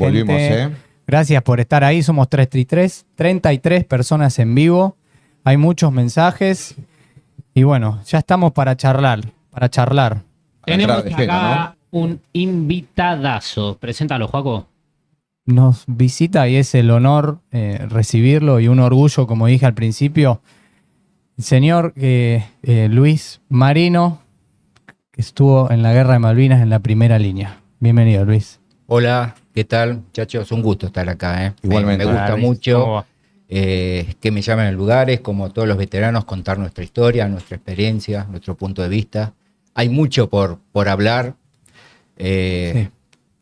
Volvimos, Gente, gracias por estar ahí. Somos 33 personas en vivo. Hay muchos mensajes. Y bueno, ya estamos para charlar. Tenemos de lleno, acá un invitadazo. Preséntalo, Joaco. Nos visita y es el honor recibirlo y un orgullo, como dije al principio, el señor Luis Marino, que estuvo en la Guerra de Malvinas en la primera línea. Bienvenido, Luis. Hola, ¿qué tal, muchachos? Un gusto estar acá. Igualmente. Me gusta Hola, Luis. ¿Cómo mucho va? que me llamen a lugares, como todos los veteranos, contar nuestra historia, nuestra experiencia, nuestro punto de vista. Hay mucho por hablar Sí.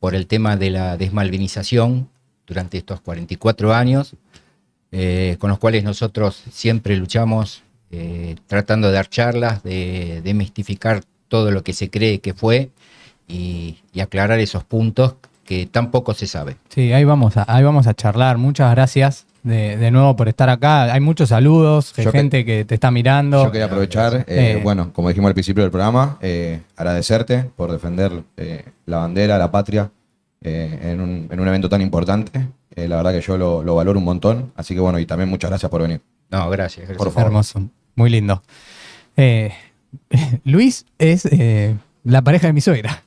por el tema de la desmalvinización durante estos 44 años, con los cuales nosotros siempre luchamos, tratando de dar charlas, de demistificar todo lo que se cree que fue y aclarar esos puntos que tan poco se sabe. Sí, ahí vamos a charlar. Muchas gracias de nuevo por estar acá. Hay muchos saludos de gente que te está mirando. Yo quería aprovechar, bueno, como dijimos al principio del programa, agradecerte por defender la bandera, la patria, en un evento tan importante. La verdad que yo lo valoro un montón. Así que bueno, y también muchas gracias por venir. No, gracias. Por favor. Hermoso, muy lindo. Luis es la pareja de mi suegra.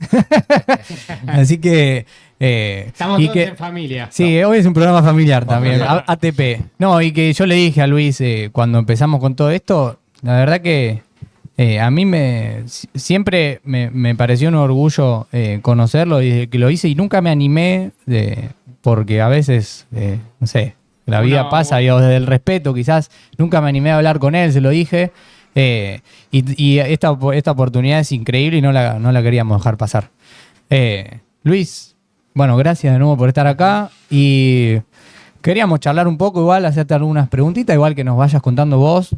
Así que... Estamos y todos en familia. Sí, hoy es un programa familiar también, Familiar. ATP. No, y que yo le dije a Luis cuando empezamos con todo esto, la verdad que a mí siempre me pareció un orgullo conocerlo y que lo hice y nunca me animé porque a veces, no sé, la vida pasa y desde el respeto quizás nunca me animé a hablar con él, se lo dije. Y esta oportunidad es increíble y no la queríamos dejar pasar. Luis, bueno, gracias de nuevo por estar acá y queríamos charlar un poco igual, hacerte algunas preguntitas, igual que nos vayas contando vos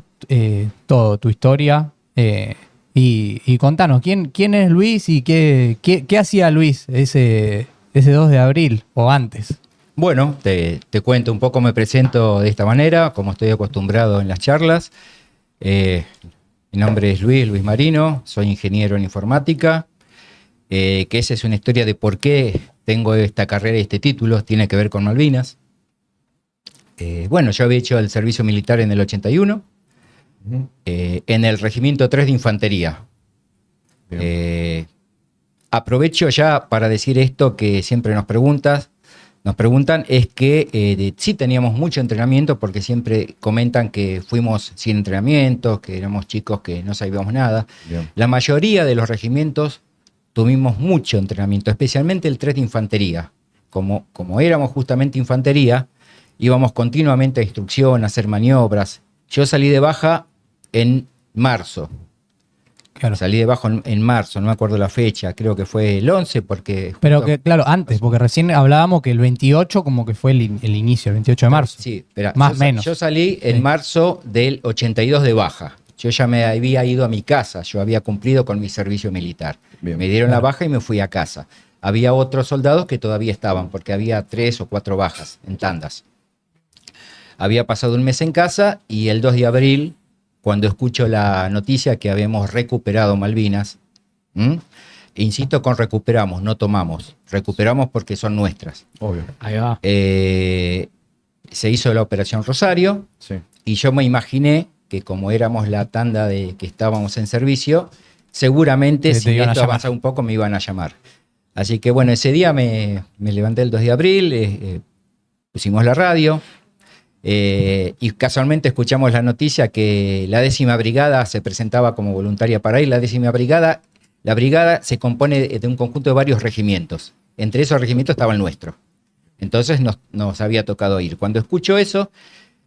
todo, tu historia y contanos, ¿quién es Luis y qué hacía Luis ese 2 de abril o antes? Bueno, te cuento un poco, me presento de esta manera, como estoy acostumbrado en las charlas. Mi nombre es Luis Marino, soy ingeniero en informática, que esa es una historia de por qué tengo esta carrera y este título, tiene que ver con Malvinas. Bueno, yo había hecho el servicio militar en el 81, en el Regimiento 3 de Infantería. Aprovecho ya para decir esto que siempre nos preguntan, es que sí teníamos mucho entrenamiento, porque siempre comentan que fuimos sin entrenamiento, que éramos chicos que no sabíamos nada. Bien. La mayoría de los regimientos tuvimos mucho entrenamiento, especialmente el 3 de Infantería. Como éramos justamente infantería, íbamos continuamente a instrucción, a hacer maniobras. Yo salí de baja en marzo. Claro. Salí de baja en marzo, no me acuerdo la fecha, creo que fue el 11, porque... Pero que, claro, antes, porque recién hablábamos que el 28 como que fue el inicio, el 28 de marzo. Sí, espera, Más o menos. Yo salí en Sí. marzo del 82 de baja. Yo ya me había ido a mi casa, yo había cumplido con mi servicio militar. Bien. Me dieron la baja y me fui a casa. Había otros soldados que todavía estaban, porque había 3 o 4 bajas en tandas. Había pasado un mes en casa y el 2 de abril, cuando escucho la noticia que habíamos recuperado Malvinas, insisto con recuperamos, no tomamos. Recuperamos porque son nuestras. Obvio. Ahí va. Se hizo la Operación Rosario. Sí. Y yo me imaginé que como éramos la tanda de que estábamos en servicio, seguramente Te si iban a esto llamar. avanzaba un poco me iban a llamar. Así que bueno, ese día me levanté el 2 de abril, pusimos la radio y casualmente escuchamos la noticia que la 10ª Brigada se presentaba como voluntaria para ir. La 10ª Brigada, la brigada se compone de un conjunto de varios regimientos. Entre esos regimientos estaba el nuestro. Entonces nos había tocado ir. Cuando escucho eso,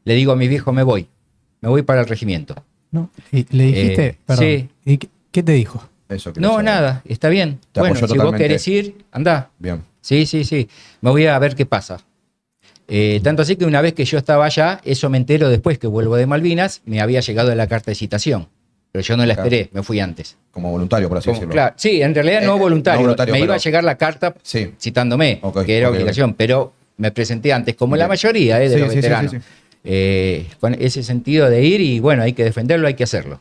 le digo a mi viejo, me voy para el regimiento. ¿No? ¿Y le dijiste? Perdón. sí. ¿Y qué te dijo? Eso quiero No, saber. nada, está bien. Te Bueno, apoyó si vos totalmente. querés ir, andá. Bien. Sí. Me voy a ver qué pasa. Tanto así que una vez que yo estaba allá, eso me entero después que vuelvo de Malvinas, me había llegado la carta de citación. Pero yo no la Claro. esperé, me fui antes. Como voluntario, por así decirlo. Claro, sí, en realidad no no voluntario. voluntario, me iba a pero- llegar la carta Sí. citándome, Ok, que era ok, obligación, pero me presenté antes, como la Bien. mayoría de Sí, los sí, sí, veteranos. sí, Con ese sentido de ir y bueno, hay que defenderlo, hay que hacerlo.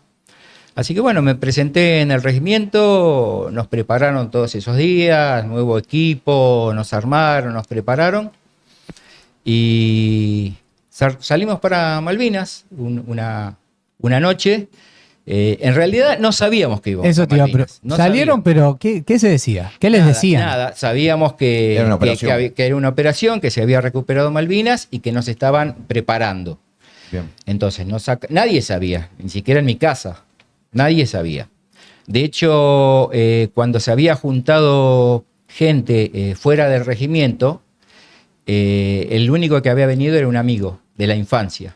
Así que bueno, me presenté en el regimiento, nos prepararon todos esos días, nuevo equipo, nos armaron, nos prepararon y salimos para Malvinas una noche. En realidad no sabíamos que íbamos Eso a te iba a Malvinas. pero salieron, pero ¿qué se decía? ¿Qué les decían? Nada, sabíamos que Era una operación. que era una operación, que se había recuperado Malvinas y que nos estaban preparando. Bien. Entonces, nadie sabía, ni siquiera en mi casa, nadie sabía. De hecho, cuando se había juntado gente fuera del regimiento, el único que había venido era un amigo de la infancia.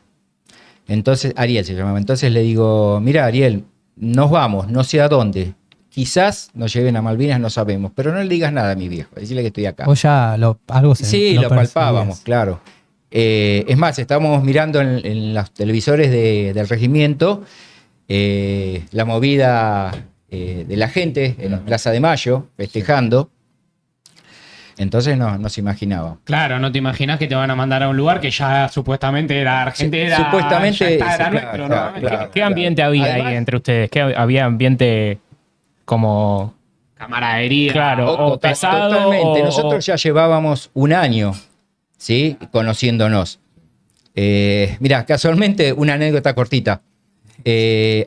Entonces, Ariel se llamaba. Entonces le digo, mira, Ariel, nos vamos, no sé a dónde. Quizás nos lleven a Malvinas, no sabemos, pero no le digas nada a mi viejo, decirle que estoy acá. Vos ya algo se Sí, lo percibías. palpábamos, claro. Es más, estábamos mirando en los televisores del regimiento la movida de la gente en la Plaza de Mayo, festejando. Entonces no se imaginaba. Claro, no te imaginas que te van a mandar a un lugar que ya supuestamente era Argentina. Sí, supuestamente, ya era sí, nuestro, claro, ¿no? claro. ¿Qué ambiente había Además- ahí entre ustedes? ¿Qué había ambiente como Camaradería. Claro. o pesado, Totalmente. o- Nosotros ya llevábamos un año, ¿sí? Conociéndonos. Mirá, casualmente, una anécdota cortita.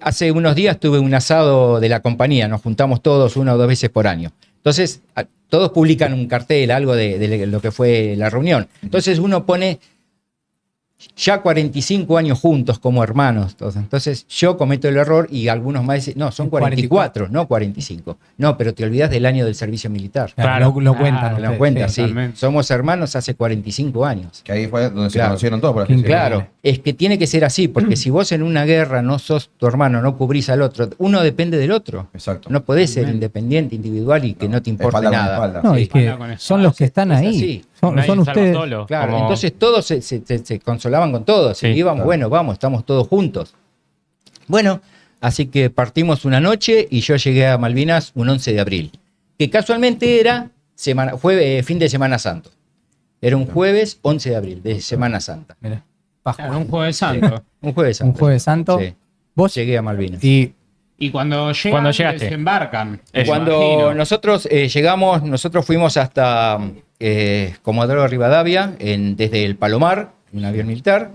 Hace unos días tuve un asado de la compañía, nos juntamos todos 1 o 2 veces por año. Entonces, todos publican un cartel, algo de lo que fue la reunión. Entonces uno pone ya 45 años juntos como hermanos. Entonces yo cometo el error y algunos más dicen, no, son 44, no 45. No, pero te olvidas del año del servicio militar. Claro, lo cuentan. Claro, Te lo ustedes, cuentan, sí. sí. totalmente. Somos hermanos hace 45 años. Que ahí fue donde se Claro. conocieron todos, por así decirlo. Claro, es que tiene que ser así, porque si vos en una guerra no sos tu hermano, no cubrís al otro, uno depende del otro. Exacto. No podés ser independiente, individual y que no te importe Espalda con nada. espalda. No, Sí. es que Espalda con son los que están Es ahí. así. Son nadie salva ustedes. solo? Claro, Como- entonces todos se consolaban con todos. Sí, y íbamos, claro. bueno, vamos, estamos todos juntos. Bueno, así que partimos una noche y yo llegué a Malvinas un 11 de abril, que casualmente era fin de Semana Santo. Era un jueves 11 de abril, de Semana Santa. Mirá, Claro, un jueves santo. Un jueves santo. un jueves santo. Sí. Vos Llegué a Malvinas. y Y cuando llegan, Cuando llegaste. desembarcan. Cuando imagino. nosotros llegamos, nosotros fuimos hasta Comodoro Rivadavia, desde el Palomar, un avión militar,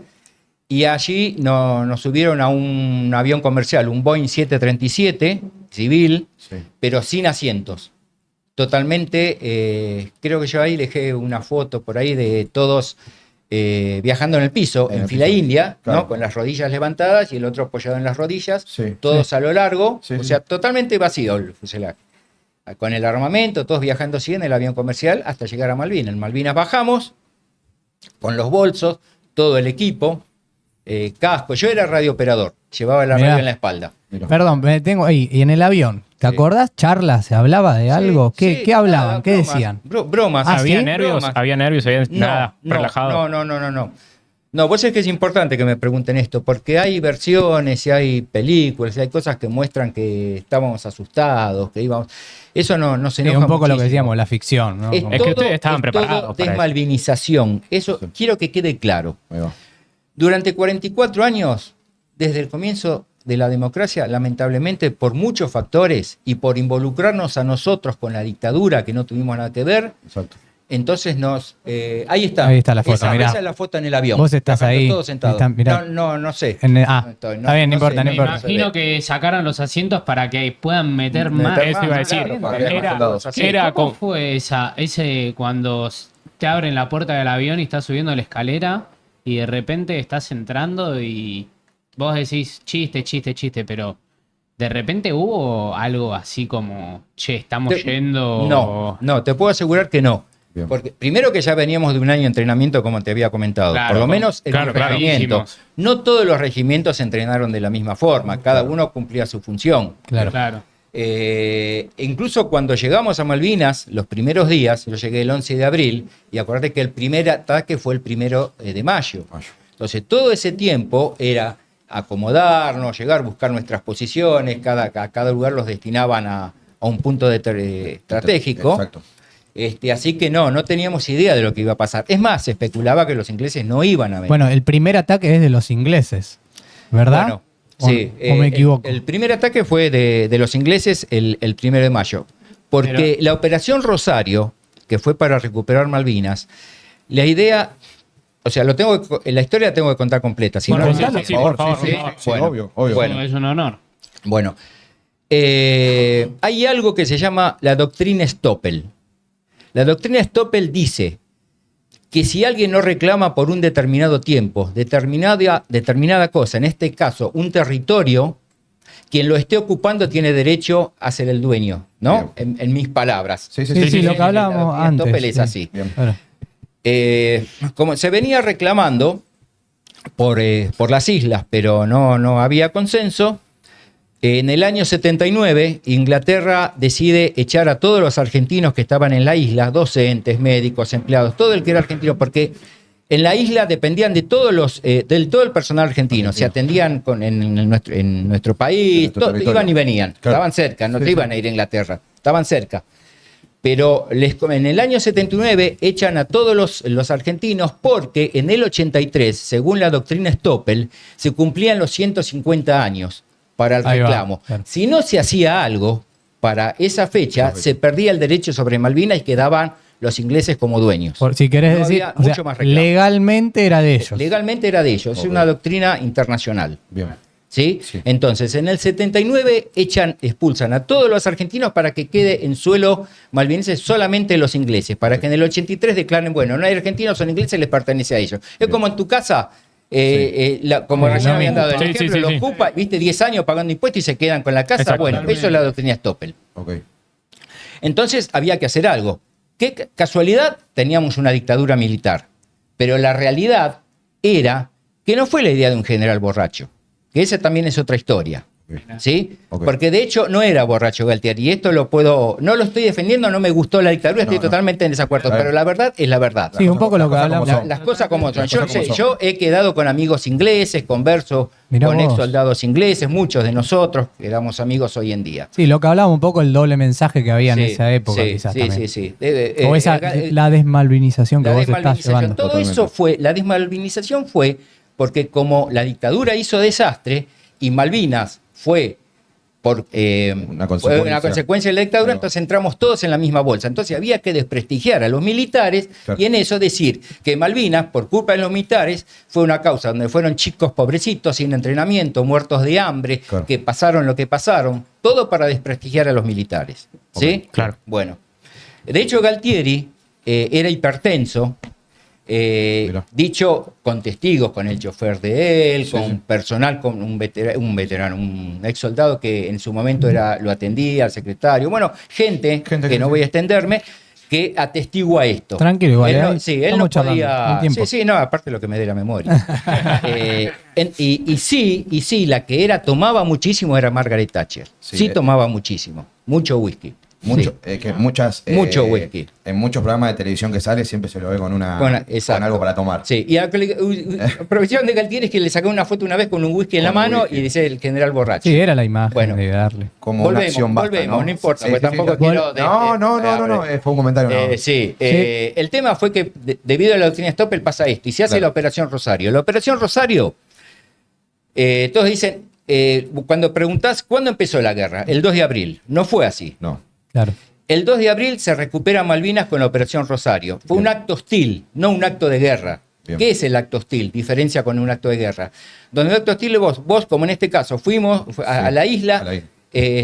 y allí nos subieron a un avión comercial, un Boeing 737 civil, Sí. pero sin asientos. Totalmente, creo que yo ahí dejé una foto por ahí de todos viajando en el piso, En en el fila piso, india, claro. ¿no? Con las rodillas levantadas y el otro apoyado en las rodillas, Sí. todos a lo largo, Sí, o sí. sea, totalmente vacío el fuselaje. Con el armamento, todos viajando así en el avión comercial hasta llegar a Malvinas. En Malvinas bajamos con los bolsos, todo el equipo, casco. Yo era radiooperador, llevaba la Mirá. radio en la espalda. Mirá. perdón, me tengo ahí. Y en el avión, ¿te Sí. acordás? ¿Charla? ¿Se hablaba de algo? Sí, ¿Qué hablaban? nada, ¿Qué bromas, decían? Bromas. Ah, ¿Había ¿sí? nervios? Bromas. ¿Había nervios? ¿Había nada? No, ¿Relajado? No. No, vos sabés que es importante que me pregunten esto, porque hay versiones y hay películas y hay cosas que muestran que estábamos asustados, que íbamos... Eso no se Sí, enoja un poco lo que muchísimo. decíamos, la ficción, ¿no? Es Como- Es que todo- ustedes estaban es preparados todo para eso. desmalvinización. Eso Sí. quiero que quede claro. Ahí va. Durante 44 años, desde el comienzo de la democracia, lamentablemente, por muchos factores y por involucrarnos a nosotros con la dictadura que no tuvimos nada que ver, Exacto. entonces ahí está. Ahí está la foto, Esa, mirá. esa es la foto en el avión. Vos estás Acá ahí, Todos sentados. mirá. No sé. En el- No estoy, está bien, no importa, sé, no Me importa. se ve. imagino que sacaron los asientos para que puedan meter más. Meter Eso iba a decir. claro, para que haya más Era, soldados. así. era ¿Cómo con- fue ese cuando te abren la puerta del avión y estás subiendo la escalera y de repente estás entrando y vos decís chiste, pero de repente hubo algo así como, che, estamos yendo... No, te puedo asegurar que no. Bien. Porque primero que ya veníamos de un año de entrenamiento, como te había comentado. Claro, por lo menos en claro, un claro. regimiento. Hicimos. No todos los regimientos se entrenaron de la misma forma. Cada uno cumplía su función. Claro. Claro. Incluso cuando llegamos a Malvinas, los primeros días, yo llegué el 11 de abril, y acordate que el primer ataque fue el 1 de mayo. Mayo. Entonces, todo ese tiempo era acomodarnos, llegar, buscar nuestras posiciones, a cada lugar los destinaban a un punto estratégico. Exacto. Así que no teníamos idea de lo que iba a pasar. Es más, se especulaba que los ingleses no iban a venir. Bueno, el primer ataque es de los ingleses, ¿verdad? Bueno, Sí, ¿O me equivoco? El primer ataque fue de los ingleses el 1 de mayo. Porque la Operación Rosario, que fue para recuperar Malvinas, la idea, o sea, la historia la tengo que contar completa. Si Bueno, no, sí, sí, por favor. Sí, Bueno, obvio, obvio. bueno. Es un honor. Bueno, hay algo que se llama la doctrina Stoppel. La doctrina Stoppel dice que si alguien no reclama por un determinado tiempo, determinada cosa, en este caso un territorio, quien lo esté ocupando tiene derecho a ser el dueño, ¿no? En mis palabras. Sí, Sí, lo que La hablábamos doctrina antes. Stoppel es sí. así. Bien. Claro. Como se venía reclamando por las islas, pero no había consenso, en el año 79 Inglaterra decide echar a todos los argentinos que estaban en la isla, docentes, médicos, empleados, todo el que era argentino, porque en la isla dependían de del todo el personal argentino, se atendían en nuestro país, En nuestro territorio. iban y venían, Claro. estaban cerca, no Sí, se iban sí. a ir a Inglaterra, estaban cerca. Pero en el año 79 echan a todos los argentinos porque en el 83, según la doctrina Stoppel, se cumplían los 150 años para el Ahí va, reclamo. claro. Si no se hacía algo para esa fecha, se perdía el derecho sobre Malvinas y quedaban los ingleses como dueños. Si querés No decir, había o sea, mucho más reclamo. legalmente era de ellos. Legalmente era de ellos, es Ok. una doctrina internacional. Bien. ¿Sí? Sí. Entonces, en el 79 expulsan a todos los argentinos para que quede en suelo malvinense solamente los ingleses, para que en el 83 declaren, bueno, no hay argentinos, son ingleses, les pertenece a ellos. Es Bien. como en tu casa, como Sí, recién lo habían mismo. dado el Sí, ejemplo, sí, lo sí. ocupa, viste, 10 años pagando impuestos y se quedan con la casa. Exacto. Bueno, eso es la doctrina Stoppel. Ok. Entonces había que hacer algo. Qué casualidad, teníamos una dictadura militar, pero la realidad era que no fue la idea de un general borracho, que esa también es otra historia. Ok. ¿Sí? Ok. Porque de hecho no era borracho Galtieri, y esto no lo estoy defendiendo, no me gustó la dictadura, estoy No. totalmente en desacuerdo, A ver. pero la verdad es la verdad. Sí, un poco lo que Las cosas hablamos. como son. Las cosas como son. Las cosas como son. Yo he quedado con amigos ingleses, converso Mirá con vos. ex soldados ingleses, muchos de nosotros quedamos amigos hoy en día. Sí, lo que hablábamos un poco el doble mensaje que había en Sí, esa época, sí, quizás sí, también. sí. O esa, la desmalvinización que La vos estás desmalvinización, llevando. todo Totalmente. eso fue, la desmalvinización fue porque como la dictadura hizo desastre y Malvinas fue Una fue una consecuencia de la dictadura, Claro. entonces entramos todos en la misma bolsa. Entonces había que desprestigiar a los militares Claro. y en eso decir que Malvinas, por culpa de los militares, fue una causa donde fueron chicos pobrecitos, sin entrenamiento, muertos de hambre, Claro. que pasaron lo que pasaron, todo para desprestigiar a los militares. ¿Sí? Ok, claro. Bueno, de hecho Galtieri era hipertenso, Mirá. dicho con testigos, con el chofer de él, Sí, con sí. personal, con un veterano, un ex soldado que en su momento lo atendía, al secretario, bueno, gente Gente que que no sí. voy a extenderme, que atestigua esto. Tranquilo, igual, Él ¿eh? no, sí, él Estamos no charlando, podía. hay tiempo. Sí, sí, no, aparte lo que me dé la memoria. Y sí, la que tomaba muchísimo era Margaret Thatcher. Sí, Sí, tomaba muchísimo, mucho whisky. Mucho, Sí. que muchas, Mucho whisky. En muchos programas de televisión que sale siempre se lo ve con Exacto. con algo para tomar. Sí, y la profesión de Galtieri es que le sacó una foto una vez con un whisky en la Con un mano whisky. y dice el general borracho. Sí, era la imagen Bueno. de darle. Como una acción basta, volvemos, no importa, porque tampoco sí. quiero... No, fue un comentario. no. Sí, el tema fue que debido a la doctrina Stoppel pasa esto y se hace Claro. la Operación Rosario. La Operación Rosario, todos dicen, cuando preguntás, ¿cuándo empezó la guerra? El 2 de abril. No fue así. No. Claro. El 2 de abril se recupera Malvinas con la Operación Rosario. Fue un Bien. acto hostil, no un acto de guerra. Bien. ¿Qué es el acto hostil? Diferencia con un acto de guerra. Donde el acto hostil vos como en este caso, fuimos a la isla, a la isla.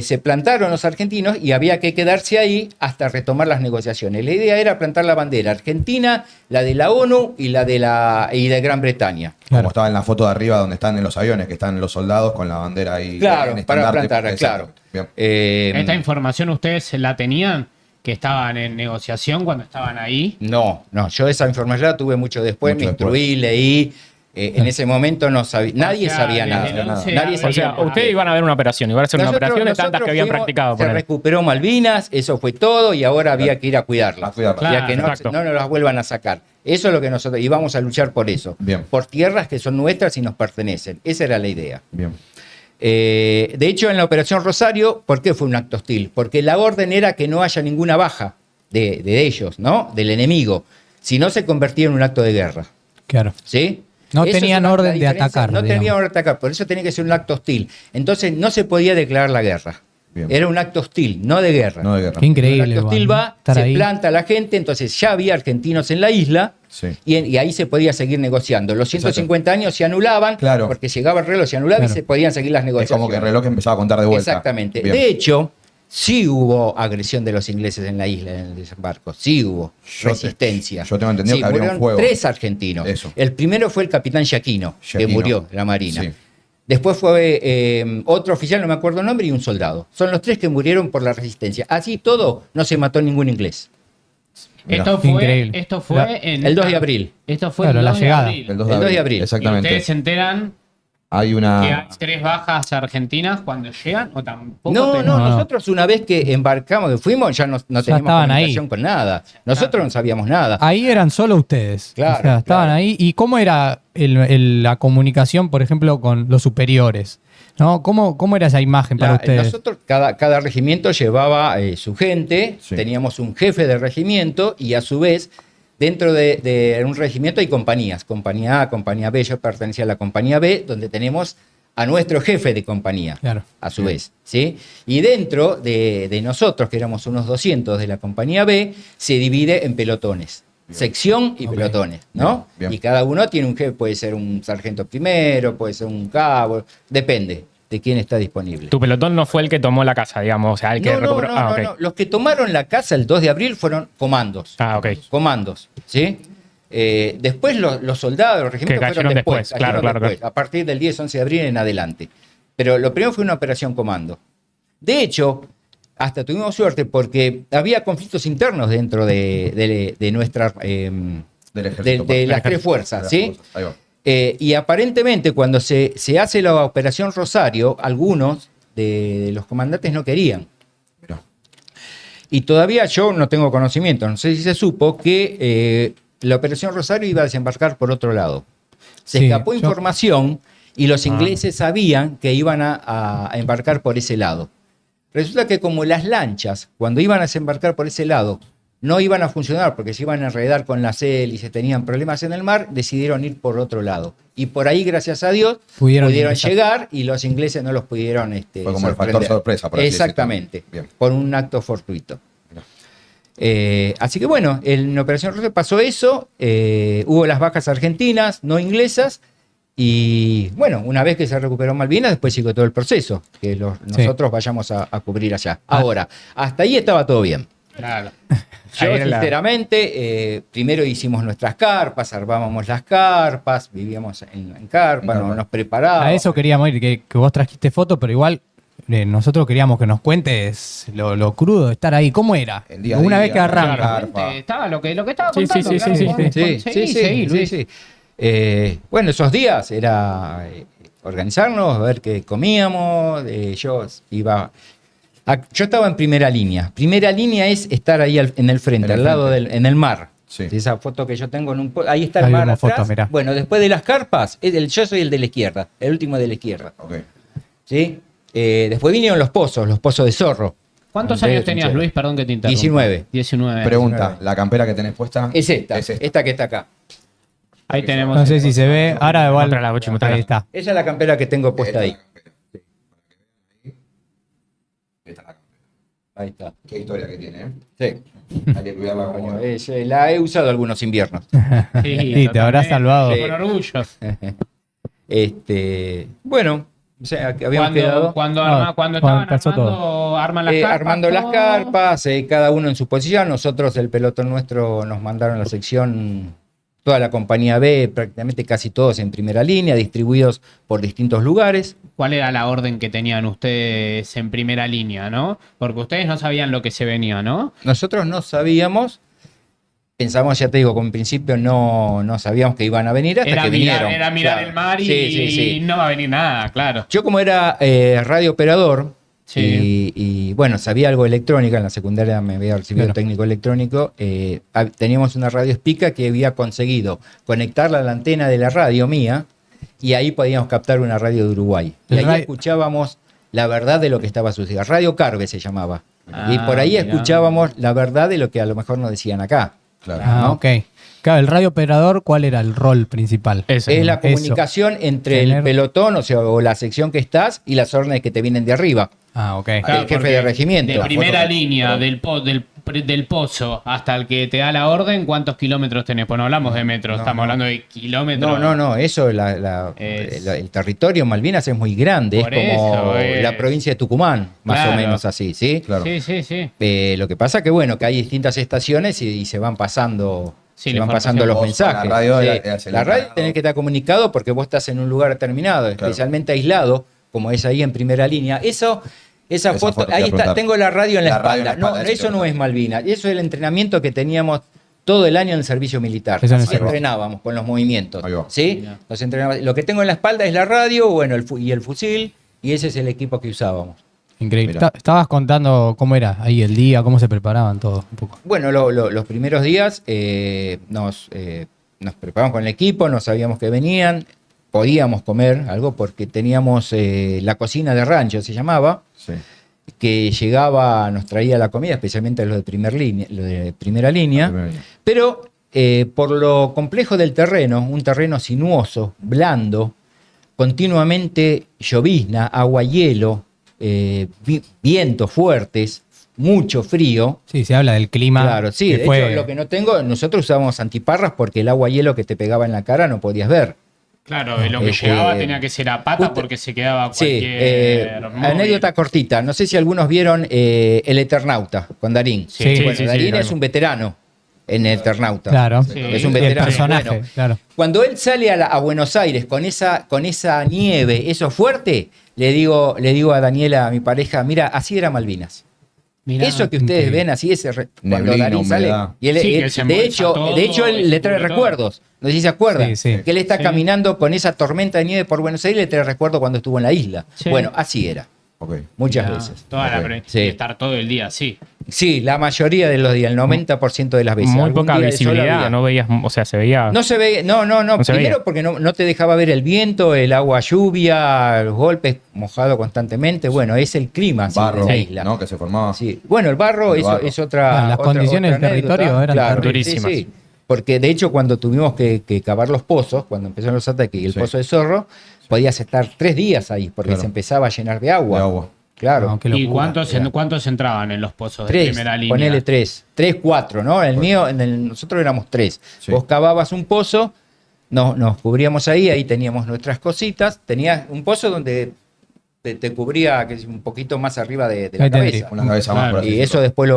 se plantaron los argentinos y había que quedarse ahí hasta retomar las negociaciones. La idea era plantar la bandera argentina, la de la ONU y la de Gran Bretaña. Claro. Como estaba en la foto de arriba donde están en los aviones, que están los soldados con la bandera ahí. Claro, en para estandarte. plantarla, claro. Bien. ¿Esta información ustedes la tenían? ¿Que estaban en negociación cuando estaban ahí? No, yo esa información la tuve mucho después, Mucho me después. instruí, leí. En ese momento no sabía, nadie sea, sabía desde nada. el 11 de Nadie abril. O sabía sea, nada. ustedes iban a ver una operación, iban a hacer una operación de tantas que habían fuimos, practicado. Se ponele. recuperó Malvinas, eso fue todo y ahora había que ir a cuidarlas. A cuidarlas. Y a que no, Claro, no nos las vuelvan a sacar. Eso es lo que nosotros íbamos a luchar por eso. Bien. Por tierras que son nuestras y nos pertenecen. Esa era la idea. Bien. De hecho, en la Operación Rosario, ¿por qué fue un acto hostil? Porque la orden era que no haya ninguna baja de ellos, ¿no? Del enemigo. Si no, se convertía en un acto de guerra. Claro. ¿Sí? No Eso es tenían la orden de diferencia. atacar, No digamos. tenían orden de atacar, por eso tenía que ser un acto hostil. Entonces no se podía declarar la guerra. Bien. Era un acto hostil, no de guerra. No de guerra. Qué increíble. El acto hostil igual, ¿no? va, Estar se ahí. planta la gente, entonces ya había argentinos en la isla Sí. y ahí se podía seguir negociando. Los 150 años se anulaban Claro. porque llegaba el reloj, se anulaba Claro. y se podían seguir las Es negociaciones. como que el reloj empezaba a contar de vuelta. Exactamente. Bien. De hecho, sí hubo agresión de los ingleses en la isla, en el desembarco. Sí hubo resistencia. yo tengo entendido Sí, que abrieron murieron fuego. 3 argentinos. Eso. El primero fue el capitán Giaquino, que Giaquino. murió en la Marina. Sí. Después fue otro oficial, no me acuerdo el nombre, y un soldado. Son los 3 que murieron por la resistencia. Así todo, no se mató ningún inglés. Mirá. Increíble. Esto fue La- en El 2 de abril. Esto fue Claro, el la 2 de llegada. abril. El 2 El 2 de abril. ¿Y Exactamente. ustedes se enteran Hay que hay una. 3 bajas argentinas cuando llegan o tampoco? No, te- no, No. nosotros una vez que embarcamos, que fuimos, ya no teníamos estaban ahí. comunicación con nada. Nosotros no sabíamos nada. Ahí eran solo ustedes. Claro, O sea, estaban claro. ahí. ¿Y cómo era la comunicación, por ejemplo, con los superiores? ¿No? ¿Cómo era esa imagen para ustedes? Nosotros, cada regimiento llevaba su gente, Sí. teníamos un jefe de regimiento y a su vez, dentro de un regimiento hay compañías, compañía A, compañía B, yo pertenecía a la compañía B, donde tenemos a nuestro jefe de compañía, Claro. a su vez. ¿Sí? Y dentro de nosotros, que éramos unos 200 de la compañía B, se divide en pelotones. Sección y Ok. pelotones, ¿no? Bien, bien. Y cada uno tiene un jefe, puede ser un sargento primero, puede ser un cabo, depende de quién está disponible. Tu pelotón no fue el que tomó la casa, digamos. O sea, el que No, recuperó. no, ok. no. Los que tomaron la casa el 2 de abril fueron comandos. Ah, ok. Comandos, ¿sí? Después los soldados, los regimientos Que fueron cayeron después. después, claro, cayeron claro, después, a partir del 10-11 de abril en adelante. Pero lo primero fue una operación comando. De hecho, hasta tuvimos suerte porque había conflictos internos dentro de nuestras... Del ejército. de las Del 3 ejército. fuerzas, De las ¿sí? fuerzas. Ahí va. Y aparentemente cuando se hace la operación Rosario, algunos de los comandantes no querían. Mirá. Y todavía yo no tengo conocimiento, no sé si se supo que la operación Rosario iba a desembarcar por otro lado. Se Sí, escapó yo- información y los ingleses sabían que iban a embarcar por ese lado. Resulta que como las lanchas, cuando iban a desembarcar por ese lado, no iban a funcionar porque se iban a enredar con las hélices, tenían problemas en el mar, decidieron ir por otro lado. Y por ahí, gracias a Dios, Pudieron pudieron ingresar. llegar y los ingleses no los pudieron Fue como el factor sorprender. sorpresa, por así Exactamente, decirlo. Bien. por un acto fortuito. Mirá. Así que bueno, en Operación Rosario pasó eso, hubo las bajas argentinas, no inglesas, y bueno, una vez que se recuperó Malvinas, después siguió todo el proceso, que nosotros vayamos a cubrir allá. Ahora, hasta ahí estaba todo bien. Claro. Yo, Ahí era la- sinceramente, primero hicimos nuestras carpas, armábamos las carpas, vivíamos en carpas, En carpa. nos preparábamos. A eso queríamos ir, que vos trajiste foto, pero igual nosotros queríamos que nos cuentes lo crudo de estar ahí. ¿Cómo era? El día a Una día, vez que arranca. claro. Carpa. Estaba lo que estaba Sí, sí, contando. sí, claro, sí, Juan. sí. Sí, Luis. sí. Bueno, esos días era organizarnos, ver qué comíamos. Yo estaba en primera línea. Primera línea es estar ahí en el frente, En el al lado frente. en el mar. Sí. Esa foto que yo tengo ahí está el Ahí mar vemos atrás. fotos, mirá. Bueno, después de las carpas, yo soy el de la izquierda, el último de la izquierda. Ok. ¿Sí? Después vinieron los pozos de zorro. ¿Cuántos Entonces, años tenías, sincero. Luis? Perdón que te interrumpa. 19. 19. Pregunta, ¿la campera que tenés puesta? Es esta, Es esta. esta que está acá. Ahí tenemos. No sé si se ve. Ahora igual. Mostrala, Bochi, mostrala. Ahí está. Esa es la campera que tengo puesta ahí. Esta es la campera. Ahí está. Qué historia que tiene, ¿eh? Sí. Hay que cuidarla como... La he usado algunos inviernos. Sí, te habrás salvado. Con orgullo. Bueno, o sea, que habíamos quedado Cuando No, cuando cuando estaban empezó armando, arman las carpas. armando las todo. carpas, cada uno en su posición. Nosotros, el pelotón nuestro, nos mandaron a la sección, toda la compañía B, prácticamente casi todos en primera línea, distribuidos por distintos lugares. ¿Cuál era la orden que tenían ustedes en primera línea, no? Porque ustedes no sabían lo que se venía, ¿no? Nosotros no sabíamos, pensamos, ya te digo, con principio no sabíamos que iban a venir hasta Era que mirar, vinieron. era mirar Claro. el mar y, Sí. y no va a venir nada, claro. Yo como era radio operador Sí. y, bueno, sabía algo de electrónica, en la secundaria me había recibido Claro. técnico electrónico, teníamos una radio espica que había conseguido conectarla a la antena de la radio mía y ahí podíamos captar una radio de Uruguay. Y El ahí radio- escuchábamos la verdad de lo que estaba sucediendo. Radio Carve se llamaba. Y por ahí mirá. escuchábamos la verdad de lo que a lo mejor nos decían acá. Claro. Ah, ¿no? ok. Claro, el radio operador, ¿cuál era el rol principal? Eso. Es la Eso. comunicación entre Tener- el pelotón, o sea, o la sección que estás y las órdenes que te vienen de arriba. Ah, ok. el jefe porque de regimiento. De La primera foto- línea del pozo hasta el que te da la orden, ¿cuántos kilómetros tenés? Pues no hablamos de metros, No, estamos no. hablando de kilómetros. No, eso, Es- el territorio Malvinas es muy grande, Por es como eso, es- la provincia de Tucumán, más Claro. o menos así, ¿sí? Claro. Sí, sí, sí. Lo que pasa que, bueno, que hay distintas estaciones y se van pasando, Sí, se la van pasando los información. Vos, mensajes. la radio Sí. eras el La radio encargado. tenés que estar comunicado porque vos estás en un lugar determinado, especialmente aislado, como es ahí en primera línea. Esa foto, te iba a ahí está, preguntar. tengo la radio en la, La radio espalda. en la espalda, No, sí, eso no claro. es Malvinas, eso es el entrenamiento que teníamos todo el año en el servicio militar. Eso no Así es verdad. entrenábamos con los movimientos. Ahí va. ¿Sí? Mira. Los entrenábamos. Lo que tengo en la espalda es la radio, bueno, y el fusil, y ese es el equipo que usábamos. Increíble. Mirá. Estabas contando cómo era ahí el día, cómo se preparaban todo un poco. Bueno, los primeros días nos preparamos con el equipo, no sabíamos que venían, podíamos comer algo porque teníamos la cocina de rancho, se llamaba, Sí. que llegaba, nos traía la comida, especialmente los de primera línea, Primera línea. pero por lo complejo del terreno, un terreno sinuoso, blando, continuamente llovizna, agua, hielo, vientos fuertes, mucho frío. Sí, se habla del clima. Claro, sí, que de fue- hecho lo que no tengo, nosotros usábamos antiparras porque el agua hielo que te pegaba en la cara no podías ver. Claro, lo que Este, llegaba tenía que ser a pata justo- porque se quedaba Sí, cualquier móvil. anécdota cortita, no sé si algunos vieron El Eternauta con Darín. Sí, Bueno, sí, Darín sí, es un veterano en El Eternauta. Claro. Sí. Es un Y el veterano. personaje, Bueno, claro. cuando él sale a Buenos Aires con esa nieve, eso fuerte, le digo a Daniela, a mi pareja, mira, así era Malvinas. Mirá. Eso que ustedes increíble. ven así, cuando Neblina, Darín sale. humedad. Y él, Sí, él- que se de, moja hecho, todo de hecho, y él le trae cubre todo. recuerdos. No sé si se acuerdan. Sí, sí. Que él está Sí. caminando con esa tormenta de nieve por Buenos Aires y le trae recuerdo cuando estuvo en la isla. Sí. Bueno, así era. Ok. Muchas Mirá, veces. Toda la Ok. pre- Sí. y estar todo el día así. Sí, la mayoría de los días, el 90% de las veces. Muy Algún poca día de sol visibilidad, había. no veías, o sea, se veía. No se ve, no. se Primero veía. porque no te dejaba ver el viento, el agua lluvia, los golpes, mojado constantemente. Bueno, es el clima así, Barro, de la isla. ¿no? Que se formaba. Sí. Bueno, el barro, El barro. es otra. Las otra- condiciones otra del territorio anécdota. eran Claro, durísimas. sí. Porque de hecho, cuando tuvimos que cavar los pozos, cuando empezaron los ataques y el Sí. pozo de Zorro, podías estar 3 días ahí porque Claro. se empezaba a llenar de agua. De agua. Claro. No, qué ¿Y locura. cuántos entraban en los pozos de 3, primera línea? ponele 3, 4, ¿no? Nosotros éramos 3. Sí. Vos cavabas un pozo, nos cubríamos ahí teníamos nuestras cositas. Tenías un pozo donde te cubría que es un poquito más arriba de la Ahí tendría. cabeza. Una cabeza más. Claro. por así Y eso decirlo. después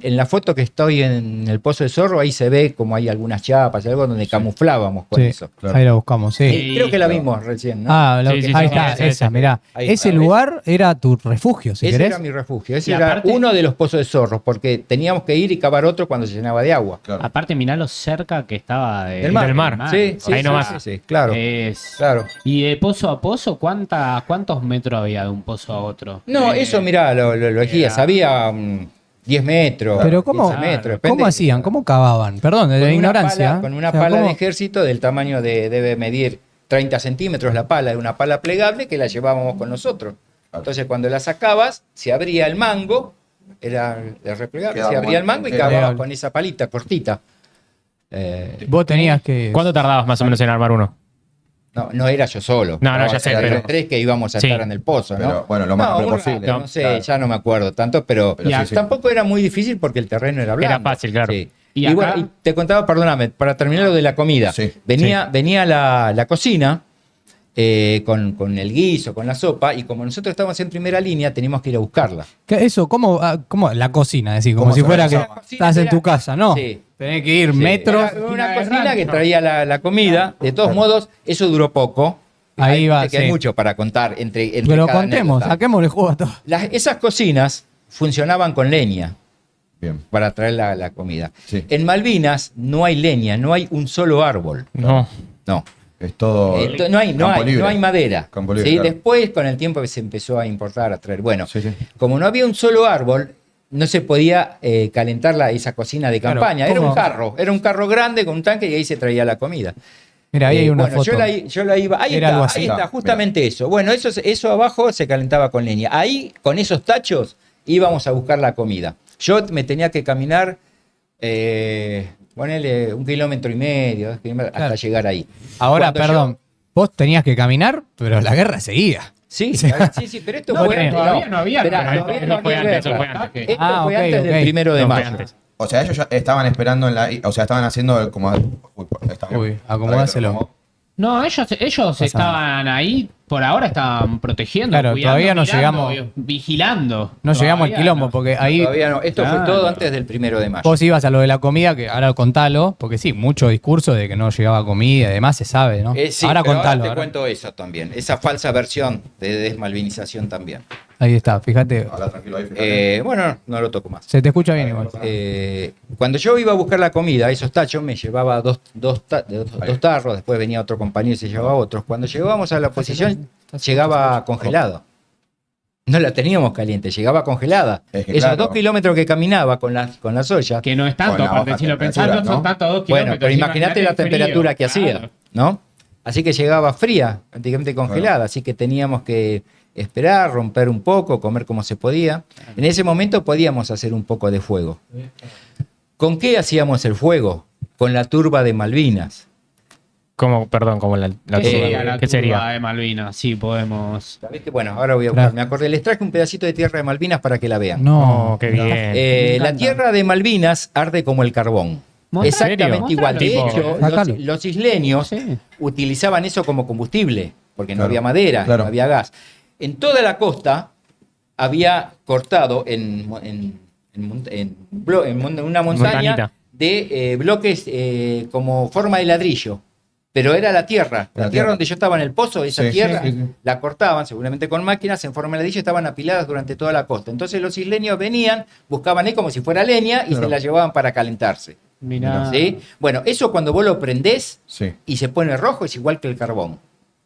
en la foto que estoy en el Pozo de Zorro, ahí se ve como hay algunas chapas y algo donde camuflábamos con Sí, eso. claro. ahí la buscamos, sí. Sí. Creo que la claro. vimos recién, ¿no? Ah, Sí, sí, ahí sí, está, sí, esa, sí. mirá. Ahí Ese está, lugar era tu refugio, si Ese querés. era mi refugio, ese Y era aparte- uno de los pozos de zorros, porque teníamos que ir y cavar otro cuando se llenaba de agua. Claro. Aparte, mirá lo cerca que estaba Del mar. Del mar. Sí, sí, Ahí sí, nomás. sí, sí, claro. Claro. Y de pozo a pozo, ¿cuántos metros había de un pozo a otro? No, eso mirá, lo elegías. Había 10 metros. Pero ¿cómo, 15 metros, depende. ¿cómo hacían? ¿Cómo cavaban? Perdón, de Con la una ignorancia. pala- con una O sea, pala ¿cómo? de ejército del tamaño debe medir 30 centímetros la pala, de una pala plegable que la llevábamos con nosotros. Entonces cuando la sacabas, se abría el mango, era de replegable, Quedaba se abría el mango y entero. cavabas con esa palita cortita. Vos tenías que. ¿Cuánto tardabas más o menos en armar uno? No era yo solo. No, ya sé, eran pero- los 3 que íbamos a Sí. estar en el pozo, ¿no? Pero, bueno, lo más rápido un posible. rato, no sé, Claro. ya no me acuerdo tanto, pero, Pero sí, sí. tampoco era muy difícil porque el terreno era blando. Era fácil, claro. Sí. Y Y, acá- bueno, y te contaba, perdóname, para terminar lo de la comida. Sí. Venía la cocina con el guiso, con la sopa, y como nosotros estábamos en primera línea, teníamos que ir a buscarla. ¿Qué- Eso, ¿cómo, cómo la cocina? Decir, como ¿Cómo si se fuera que llama? estás en tu casa, ¿no? Sí. Tenés que ir Sí, metros. era una cocina que traía la comida. De todos modos, eso duró poco. Ahí Hay, va, viste que hay sí. mucho para contar entre Pero cada contemos, anécdota. saquémosle jugo a todo. Esas cocinas funcionaban con leña Bien. para traer la comida. Sí. En Malvinas no hay leña, no hay un solo árbol. No. No. Es todo. No hay campo libre. madera. Campo libre, ¿Sí? claro. Después, con el tiempo, se empezó a importar, a traer. Bueno, Sí, sí. como no había un solo árbol, no se podía calentar esa cocina de Claro, campaña. Era ¿cómo? era un carro grande con un tanque y ahí se traía la comida. Mira, ahí hay una bueno, foto. yo la iba. Ahí Era está, algo así. ahí está, Mira. justamente eso. Bueno, eso abajo se calentaba con leña. Ahí, con esos tachos, íbamos a buscar la comida. Yo me tenía que caminar ponele 1,5 kilómetros, 2 kilómetros, hasta Claro. llegar ahí. Ahora, Cuando perdón, vos tenías que caminar, pero la guerra seguía. Sí, sí, pero esto No, fue pero todavía no había Esperá, guerra. todavía Eso no fue había antes, eso guerra. fue antes. Esto Ah, fue ok, antes ok. del 1 de No, fue mayo. antes. O sea, ellos ya estaban esperando o sea, estaban haciendo como. Está bien. Uy, acomodáselo. Para que te No, ellos estaban ahí, por ahora estaban protegiendo, Claro, cuidando, todavía no mirando, llegamos. Vigilando. No llegamos al Todavía quilombo, no. porque ahí Todavía no. Esto fue Claro. todo antes del 1 de mayo. vos ibas a lo de la comida, que ahora contalo, porque sí, mucho discurso de que no llegaba comida y demás se sabe, ¿no? Sí, ahora pero contalo. te ahora. cuento eso también. Esa falsa versión de desmalvinización también. Ahí está, fíjate. Habla tranquilo ahí, fíjate. Bueno, no lo toco más. Se te escucha bien igual. Cuando yo iba a buscar la comida, esos tachos, me llevaba dos tarros, después venía otro compañero y se llevaba otros. Cuando llegábamos a la posición, llegaba congelado. No la teníamos caliente, llegaba congelada. Es que Esos claro. 2 kilómetros que caminaba con las ollas. Que no es tanto, Con la aparte, baja si lo pensás, no temperatura, son ¿no? tantos 2 Bueno, kilómetros. pero imagínate la el frío, temperatura que claro. hacía, ¿no? Así que llegaba fría, prácticamente congelada, así que teníamos que esperar, romper un poco, comer como se podía. En ese momento podíamos hacer un poco de fuego. ¿Con qué hacíamos el fuego? Con la turba de Malvinas. Como, perdón, como la ¿Qué sería la ¿Qué turba sería? de Malvinas? Sí, podemos. ¿Sabés qué? Bueno, ahora voy a buscar. Me acordé, les traje un pedacito de tierra de Malvinas para que la vean. No, No, qué bien. Me La encanta. tierra de Malvinas arde como el carbón. Mostralo. Exactamente ¿Serio? igual. De Tipo, hecho, sácalo. los isleños Sí. utilizaban eso como combustible, porque no Claro. había madera, Claro. no había gas. En toda la costa había cortado en una montaña Montañita. de bloques como forma de ladrillo. Pero era la tierra. La tierra donde yo estaba en el pozo, esa Sí, tierra, sí, sí. la cortaban, seguramente con máquinas, en forma de ladrillo, estaban apiladas durante toda la costa. Entonces los isleños venían, buscaban ahí como si fuera leña y Claro. se la llevaban para calentarse. Mirá. ¿Sí? Bueno, eso cuando vos lo prendés Sí. y se pone rojo es igual que el carbón.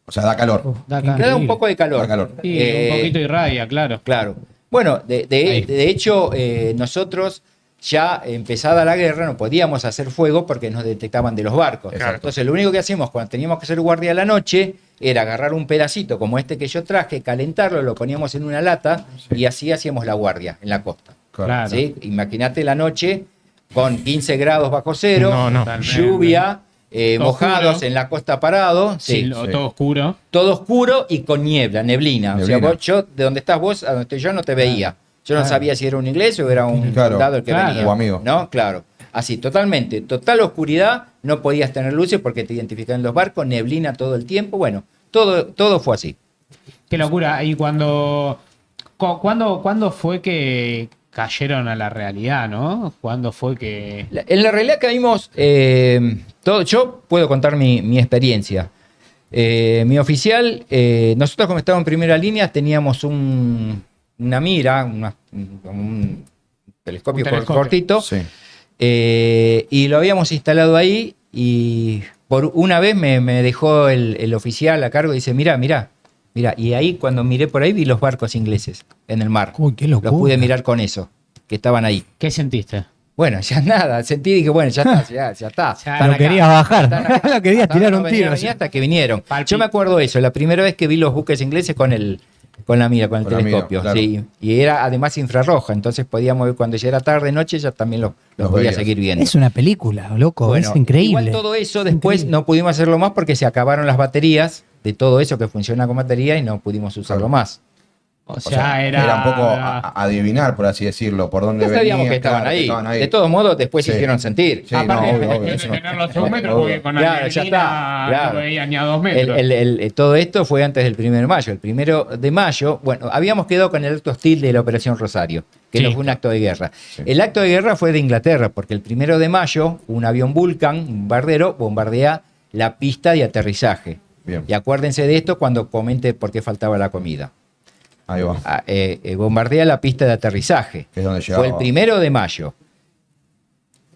O sea, da calor. Da Increíble. acá. Le da un poco de calor. Da calor. Sí, Eh, un poquito irradia, claro. Claro. Bueno, Ahí. de hecho, nosotros ya empezada la guerra no podíamos hacer fuego porque nos detectaban de los barcos. Exacto. Entonces lo único que hacíamos cuando teníamos que hacer guardia a la noche era agarrar un pedacito como este que yo traje, calentarlo, lo poníamos en una lata y así hacíamos la guardia en la costa. Claro. ¿Sí? Imagínate la noche con 15 grados bajo cero, No, no. Totalmente. lluvia, Todo oscuros oscuro. en la costa parado, sí. Sí, todo oscuro. Todo oscuro y con niebla, neblina. O sea, Neblina. yo, de donde estás vos, a donde estoy yo, no te veía. Yo no Claro. sabía si era un inglés o era un Claro. soldado el que Claro. venía. O amigo. ¿No? Claro. Así, totalmente. Total oscuridad, no podías tener luces porque te identificaban los barcos, neblina todo el tiempo. Bueno, todo fue así. Qué locura. Y ¿cuándo fue que cayeron a la realidad, no? ¿Cuándo fue que...? En la realidad caímos, yo puedo contar mi experiencia. Mi oficial, nosotros como estábamos en primera línea teníamos una mira, como un telescopio, Un telescopio. cortito, Sí. y lo habíamos instalado ahí y por una vez me dejó el oficial a cargo y dice, mira, y ahí cuando miré por ahí vi los barcos ingleses en el mar. Uy, qué Los locura. pude mirar con eso, que estaban ahí. ¿Qué sentiste? Bueno, ya nada, sentí y dije, bueno, ya está, ya está. Ya Están lo acá. querías bajar. Están acá. Lo querías Hasta tirar ahora un no venía, tiro. venía hasta que vinieron. Palpi. Yo me acuerdo de eso, la primera vez que vi los buques ingleses con la mira, con el Con la mira, telescopio. claro. Sí, y era además infrarroja, entonces podíamos ver cuando ya era tarde, noche, ya también los podía veías. seguir viendo. Es una película, loco, Bueno, es increíble. Igual todo eso después Increíble. no pudimos hacerlo más porque se acabaron las baterías de todo eso que funciona con batería y no pudimos usarlo Claro. más. O O sea, sea, era... un poco adivinar, por así decirlo, por dónde Ya venían. sabíamos que estaban, claro, ahí. De todos modos, después se Sí. hicieron sentir. Sí, Aparte, no, obvio, de eso no- tener los 2 metros, obvio. porque con la Claro, ya neblina está, claro. no veía ni a 2 metros. Todo esto fue antes del 1 de mayo. El 1 de mayo, bueno, habíamos quedado con el acto hostil de la Operación Rosario, que Sí. no fue un acto de guerra. Sí. El acto de guerra fue de Inglaterra, porque el 1 de mayo, un avión Vulcan, un bombardero, bombardea la pista de aterrizaje. Bien. Y acuérdense de esto cuando comente por qué faltaba la comida. Ahí va. Bombardea la pista de aterrizaje. Que es donde Fue el llegaba. 1 de mayo.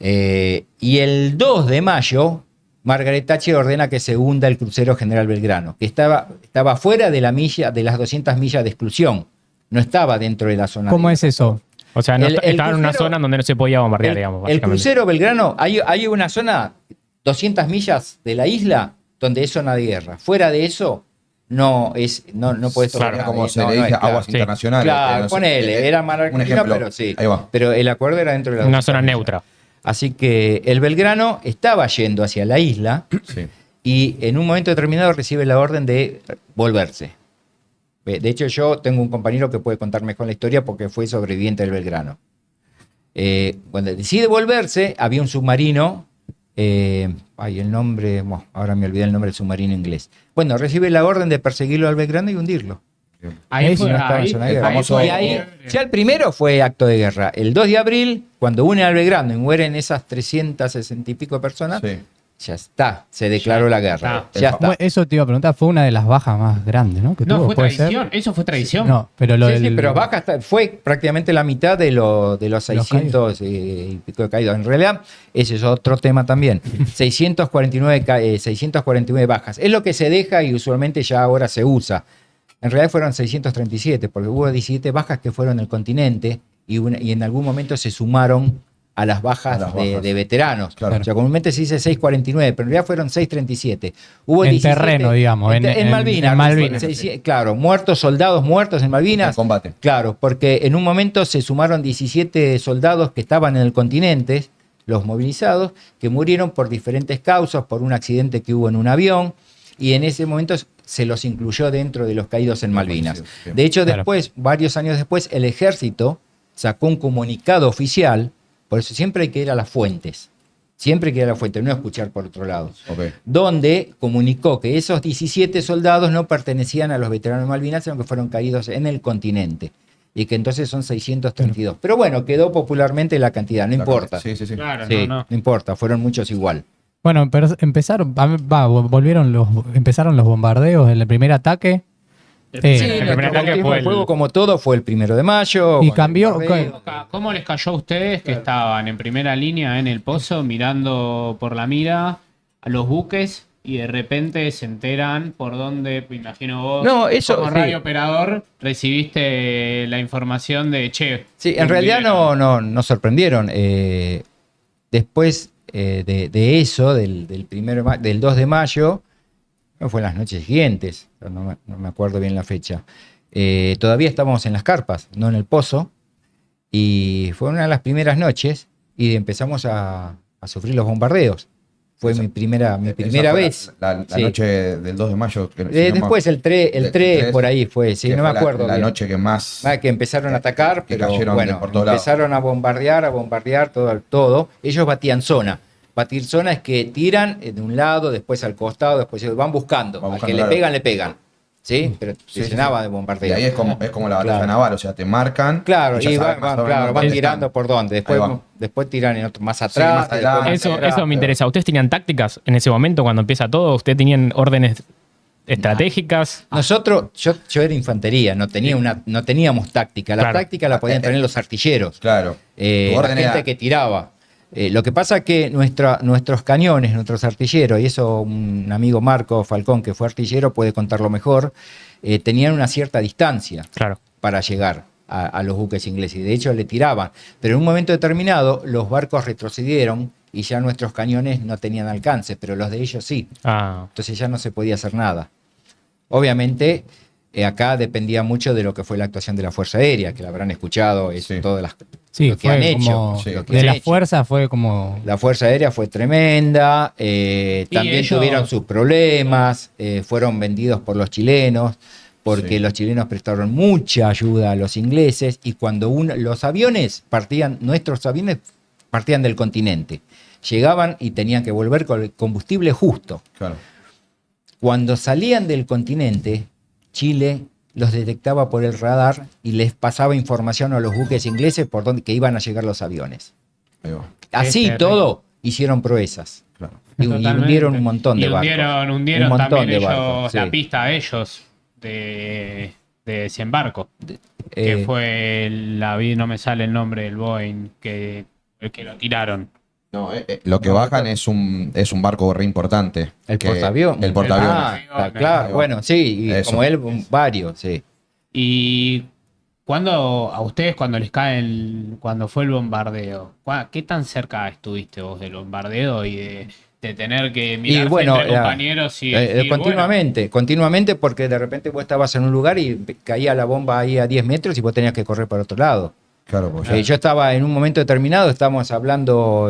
Y el 2 de mayo, Margaret Thatcher ordena que se hunda el crucero General Belgrano, que estaba fuera de las 200 millas de exclusión. No estaba dentro de la zona. ¿Cómo de- es eso? O sea, no El estaba en una crucero- zona donde no se podía bombardear, digamos, El básicamente. crucero Belgrano, hay una zona, 200 millas de la isla, donde es zona de guerra. Fuera de eso, no puedes tocar Claro, nada. Como se No, le no dice es, claro. aguas sí. internacionales. Claro, no sé. ponele, era Mar Un Argentina, ejemplo. pero sí. Ahí va. Pero el acuerdo era dentro de la Una zona neutra. Así que el Belgrano estaba yendo hacia la isla Sí. y en un momento determinado recibe la orden de volverse. De hecho, yo tengo un compañero que puede contar mejor la historia porque fue sobreviviente del Belgrano. Cuando decide volverse, había un submarino. El nombre, bueno, ahora me olvidé el nombre del submarino inglés. Bueno, recibe la orden de perseguirlo al Belgrano y hundirlo. Ahí Sí, fue, no estaba en ahí- zona de ahí guerra. fue- Y ahí, ya el primero fue acto de guerra. El 2 de abril, cuando une al Belgrano y mueren esas 360 y pico de personas, Sí. ya está, se declaró la guerra. está. Ya está. Bueno, eso te iba a preguntar, fue una de las bajas más grandes, ¿no? Que No, tuvo, fue ¿puede ser? traición. Eso fue traición. No, pero lo Sí, sí, del... pero baja fue prácticamente la mitad de los 600 y pico de caídos. En realidad, ese es otro tema también. 649 bajas. Es lo que se deja y usualmente ya ahora se usa. En realidad fueron 637, porque hubo 17 bajas que fueron del continente y en algún momento se sumaron a las bajas, A las bajas. de veteranos. Claro. O sea, comúnmente se dice 649, pero en realidad fueron 637. Hubo En 17 terreno, digamos, En Malvinas. en Malvinas. Claro, soldados muertos en Malvinas. En combate. Claro, porque en un momento se sumaron 17 soldados que estaban en el continente, los movilizados, que murieron por diferentes causas, por un accidente que hubo en un avión, y en ese momento se los incluyó dentro de los caídos en Malvinas. Bien. De hecho, Claro. después, varios años después, el ejército sacó un comunicado oficial, por eso siempre hay que ir a las fuentes, siempre hay que ir a las fuentes, no escuchar por otro lado, Ok. donde comunicó que esos 17 soldados no pertenecían a los veteranos de Malvinas, sino que fueron caídos en el continente. Y que entonces son 632. Pero bueno, quedó popularmente la cantidad, no importa. Sí, sí, sí. Claro, Sí, no. no importa, fueron muchos igual. Bueno, pero empezaron los bombardeos en el primer ataque. Sí, el nuestro primer ataque bautismo fue del fuego, como todo, fue el 1 de mayo. Y con el cambió- bombardeo. ¿Cómo les cayó a ustedes que estaban en primera línea en el pozo mirando por la mira a los buques y de repente se enteran por dónde, me imagino vos, No, eso, como sí. radio operador, recibiste la información de che? Sí, en realidad no sorprendieron. Después de eso, del 2 de mayo, no fue en las noches siguientes, no me acuerdo bien la fecha. Todavía estábamos en las carpas, no en el pozo, y fue una de las primeras noches y empezamos a sufrir los bombardeos. Fue mi primera Esa fue vez. La Sí. noche del 2 de mayo. Que, si no me- Después el 3 el 3, por ahí fue, sí, que no fue me acuerdo. La bien. noche que más. Que empezaron a atacar, que pero cayeron bueno, por todos lados. empezaron a bombardear todo. Ellos batían zona. Batir zona es que tiran de un lado, después al costado, después ellos van buscando. Van Al buscando, que claro. le pegan. ¿Sí? Pero Sí, se sí, llenaba sí. de Y bombardeo. ahí es como la batalla Claro. naval, o sea, te marcan. Claro, ya y sabes más o menos van dónde tirando están. por dónde. Ahí va. Después tiran en otro, más Sí, atrás. más adelante. después más Eso atrás. me interesa. ¿Ustedes tenían tácticas en ese momento cuando empieza todo? ¿Ustedes tenían órdenes estratégicas? Nosotros, yo era infantería, no teníamos táctica. La Claro. táctica la podían tener los artilleros. Claro. Tu La orden gente era- que tiraba. Lo que pasa es que nuestros cañones, nuestros artilleros, y eso un amigo Marco Falcón, que fue artillero, puede contarlo mejor, tenían una cierta distancia Claro. para llegar a los buques ingleses. Y de hecho le tiraban. Pero en un momento determinado los barcos retrocedieron y ya nuestros cañones no tenían alcance, pero los de ellos sí. Ah, Entonces ya no se podía hacer nada. Obviamente, acá dependía mucho de lo que fue la actuación de la Fuerza Aérea, que la habrán escuchado, Sí. todas las Sí, lo que han fue hecho. como... Sí, lo que de han la hecho. fuerza fue como... La Fuerza Aérea fue tremenda, también ellos- tuvieron sus problemas, fueron vendidos por los chilenos, porque Sí. los chilenos prestaron mucha ayuda a los ingleses, y cuando los aviones nuestros aviones partían del continente, llegaban y tenían que volver con el combustible justo. Claro. Cuando salían del continente, Chile los detectaba por el radar y les pasaba información a los buques ingleses por donde que iban a llegar los aviones. Ahí va. Así terrible. todo hicieron proezas. Claro. Y Totalmente. hundieron un montón de Y barcos. hundieron Un montón también de ellos barcos, la sí. pista a ellos de desembarco. Que Eh, fue no me sale el nombre del Boeing que lo tiraron. No, lo que bajan es un barco re importante. el que- portaaviones. El portaaviones. Ah, está claro. Ahí va. Bueno, sí, y Eso. como él, varios, sí. Y a ustedes cuando les caen, cuando fue el bombardeo, ¿qué tan cerca estuviste vos del bombardeo y de tener que mirar bueno, entre compañeros y decir, continuamente, porque de repente vos estabas en un lugar y caía la bomba ahí a 10 metros y vos tenías que correr para otro lado. Claro, pues ya. Yo estaba en un momento determinado,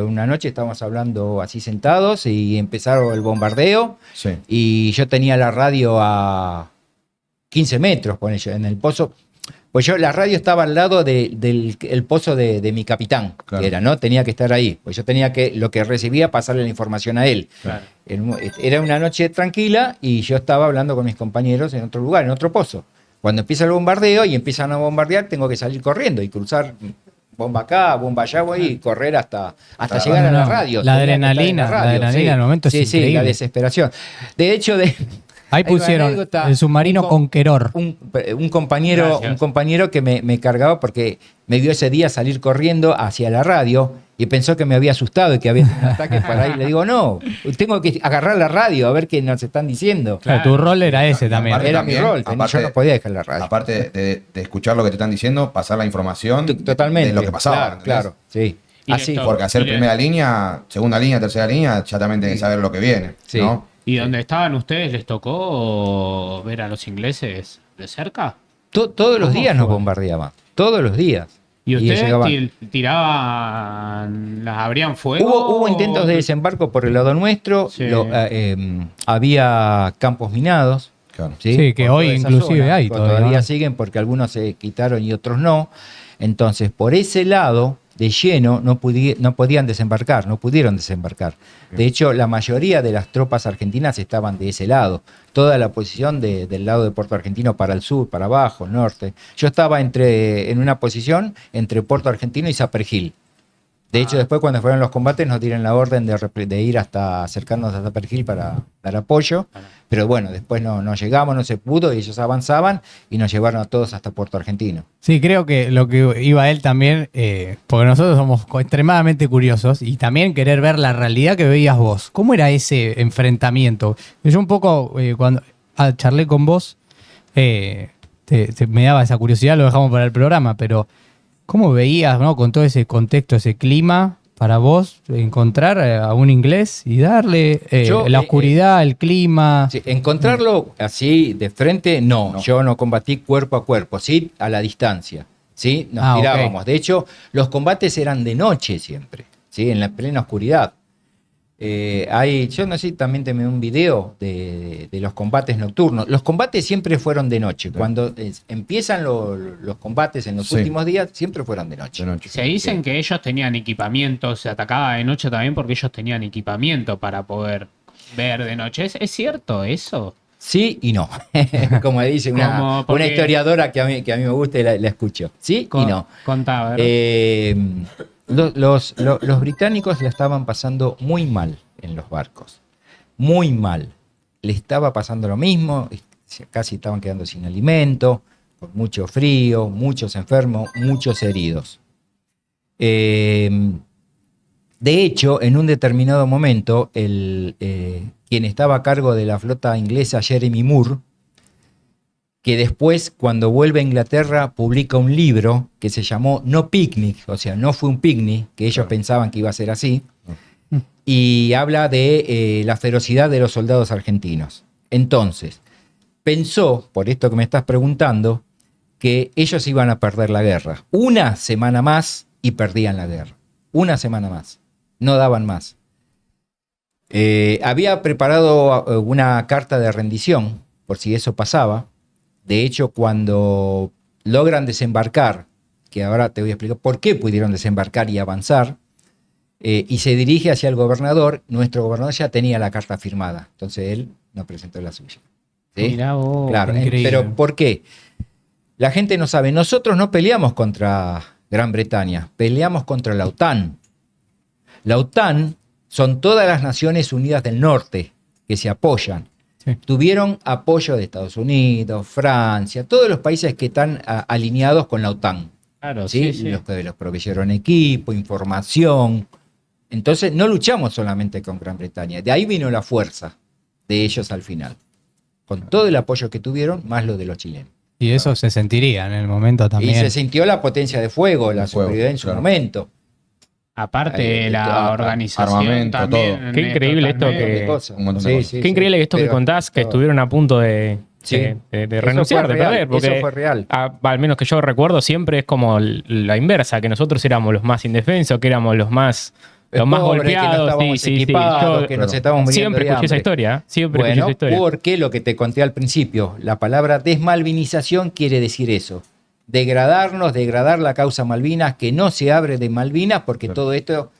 una noche estábamos hablando así sentados y empezaron el bombardeo Sí. y yo tenía la radio a 15 metros en el pozo. Pues la radio estaba al lado del el pozo de mi capitán, Claro. que era, ¿no? Tenía que estar ahí. Pues yo tenía que, lo que recibía, pasarle la información a él. Claro. Era una noche tranquila y yo estaba hablando con mis compañeros en otro lugar, en otro pozo. Cuando empieza el bombardeo y empiezan a bombardear, tengo que salir corriendo y cruzar bomba acá, bomba allá, voy y correr hasta llegar a la radio. La Tenía que estar en adrenalina sí. en el momento es Sí, sí, increíble. la desesperación. De hecho, Ahí hay una pusieron anécdota, el submarino un com- Conqueror. un compañero, Gracias. que me cargaba porque me vio ese día salir corriendo hacia la radio y pensó que me había asustado y que había tenido un ataque por ahí. Le digo, no, tengo que agarrar la radio a ver qué nos están diciendo. Claro, tu rol era ese también. Aparte Era también, mi rol, aparte- yo no podía dejar la radio. Aparte de escuchar lo que te están diciendo, pasar la información Totalmente. de lo que pasaba. Claro, ¿entendés? claro, sí. Y Así. esto- Porque hacer Y le- primera línea, segunda línea, tercera línea, ya también tenés que saber lo que viene. Sí. ¿No? ¿Y donde estaban ustedes les tocó ver a los ingleses de cerca? Todos los ¿Cómo días nos fue? bombardeaban. Todos los días. ¿Y ustedes llegaban. tiraban, las abrían fuego? Hubo intentos de desembarco por el lado nuestro. Sí. Había campos minados. Claro. Sí, que Por hoy toda esa inclusive zona. hay todavía, ¿no? siguen porque algunos se quitaron y otros no. Entonces, por ese lado, de lleno, no podían desembarcar, no pudieron desembarcar. De hecho, la mayoría de las tropas argentinas estaban de ese lado. Toda la posición del lado de Puerto Argentino para el sur, para abajo, norte. Yo estaba en una posición entre Puerto Argentino y Sapergil. De hecho, después cuando fueron los combates nos dieron la orden de ir hasta acercarnos a Sapergil para dar apoyo. Pero bueno, después no llegamos, no se pudo y ellos avanzaban y nos llevaron a todos hasta Puerto Argentino. Sí, creo que lo que iba él también, porque nosotros somos extremadamente curiosos y también querer ver la realidad que veías vos. ¿Cómo era ese enfrentamiento? Yo un poco, cuando charlé con vos, me daba esa curiosidad, lo dejamos para el programa, pero ¿cómo veías, ¿no? Con todo ese contexto, ese clima, para vos encontrar a un inglés y darle la oscuridad, el clima? Sí, encontrarlo así de frente, no. Yo no combatí cuerpo a cuerpo, sí a la distancia. ¿Sí? Nos tirábamos. Ok. De hecho, los combates eran de noche siempre, ¿sí? En la plena oscuridad. Yo no sé, también te me un video de los combates nocturnos. Los combates siempre fueron de noche. Cuando empiezan los combates en los Sí. últimos días, siempre fueron de noche. De noche. Se dicen que ellos tenían equipamiento, se atacaba de noche también porque ellos tenían equipamiento para poder ver de noche. ¿Es cierto eso? Sí y no. Como dice Como porque- una historiadora que a mí me gusta y la escucho. Sí y no. Contá, a ver. Los británicos la estaban pasando muy mal en los barcos. Muy mal. Le estaba pasando lo mismo, casi estaban quedando sin alimento, con mucho frío, muchos enfermos, muchos heridos. De hecho, en un determinado momento, quien estaba a cargo de la flota inglesa, Jeremy Moore, que después, cuando vuelve a Inglaterra, publica un libro que se llamó No Picnic, o sea, no fue un picnic, que ellos pensaban que iba a ser así, y habla de la ferocidad de los soldados argentinos. Entonces, pensó, por esto que me estás preguntando, que ellos iban a perder la guerra. Una semana más y perdían la guerra. Una semana más. No daban más. Había preparado una carta de rendición, por si eso pasaba. De hecho, cuando logran desembarcar, que ahora te voy a explicar por qué pudieron desembarcar y avanzar, y se dirige hacia el gobernador, nuestro gobernador ya tenía la carta firmada, entonces él no presentó la suya. ¿Sí? Mirá vos. Claro, increíble. pero ¿por qué? La gente no sabe, nosotros no peleamos contra Gran Bretaña, peleamos contra la OTAN. La OTAN son todas las naciones unidas del norte que se apoyan. Sí. Tuvieron apoyo de Estados Unidos, Francia, todos los países que están alineados con la OTAN. Claro, ¿Sí? sí, sí. Los que los proveyeron equipo, información. Entonces no luchamos solamente con Gran Bretaña. De ahí vino la fuerza de ellos al final. Con todo el apoyo que tuvieron, más lo de los chilenos. Y eso se sentiría en el momento Y también. se sintió la potencia de fuego, la De fuego, superioridad en su claro. momento. Aparte la organización armamento, también. todo. Qué increíble esto totalmente. que- Cosas. un montón de cosas. Qué increíble esto que pero- contás, que pero- estuvieron a punto Sí. de Eso renunciar, fue de real, perder. Porque eso fue real. al menos que yo recuerdo, siempre es como la inversa, que nosotros éramos los más indefensos, que éramos los más Pobres, que no golpeados. estábamos equipados, Yo que nos estábamos muriendo siempre de escuché esa hambre. historia. Siempre escuché Bueno, esa historia. porque lo que te conté al principio, la palabra desmalvinización quiere decir eso. Degradarnos, degradar la causa Malvinas, que no se abre de Malvinas porque todo esto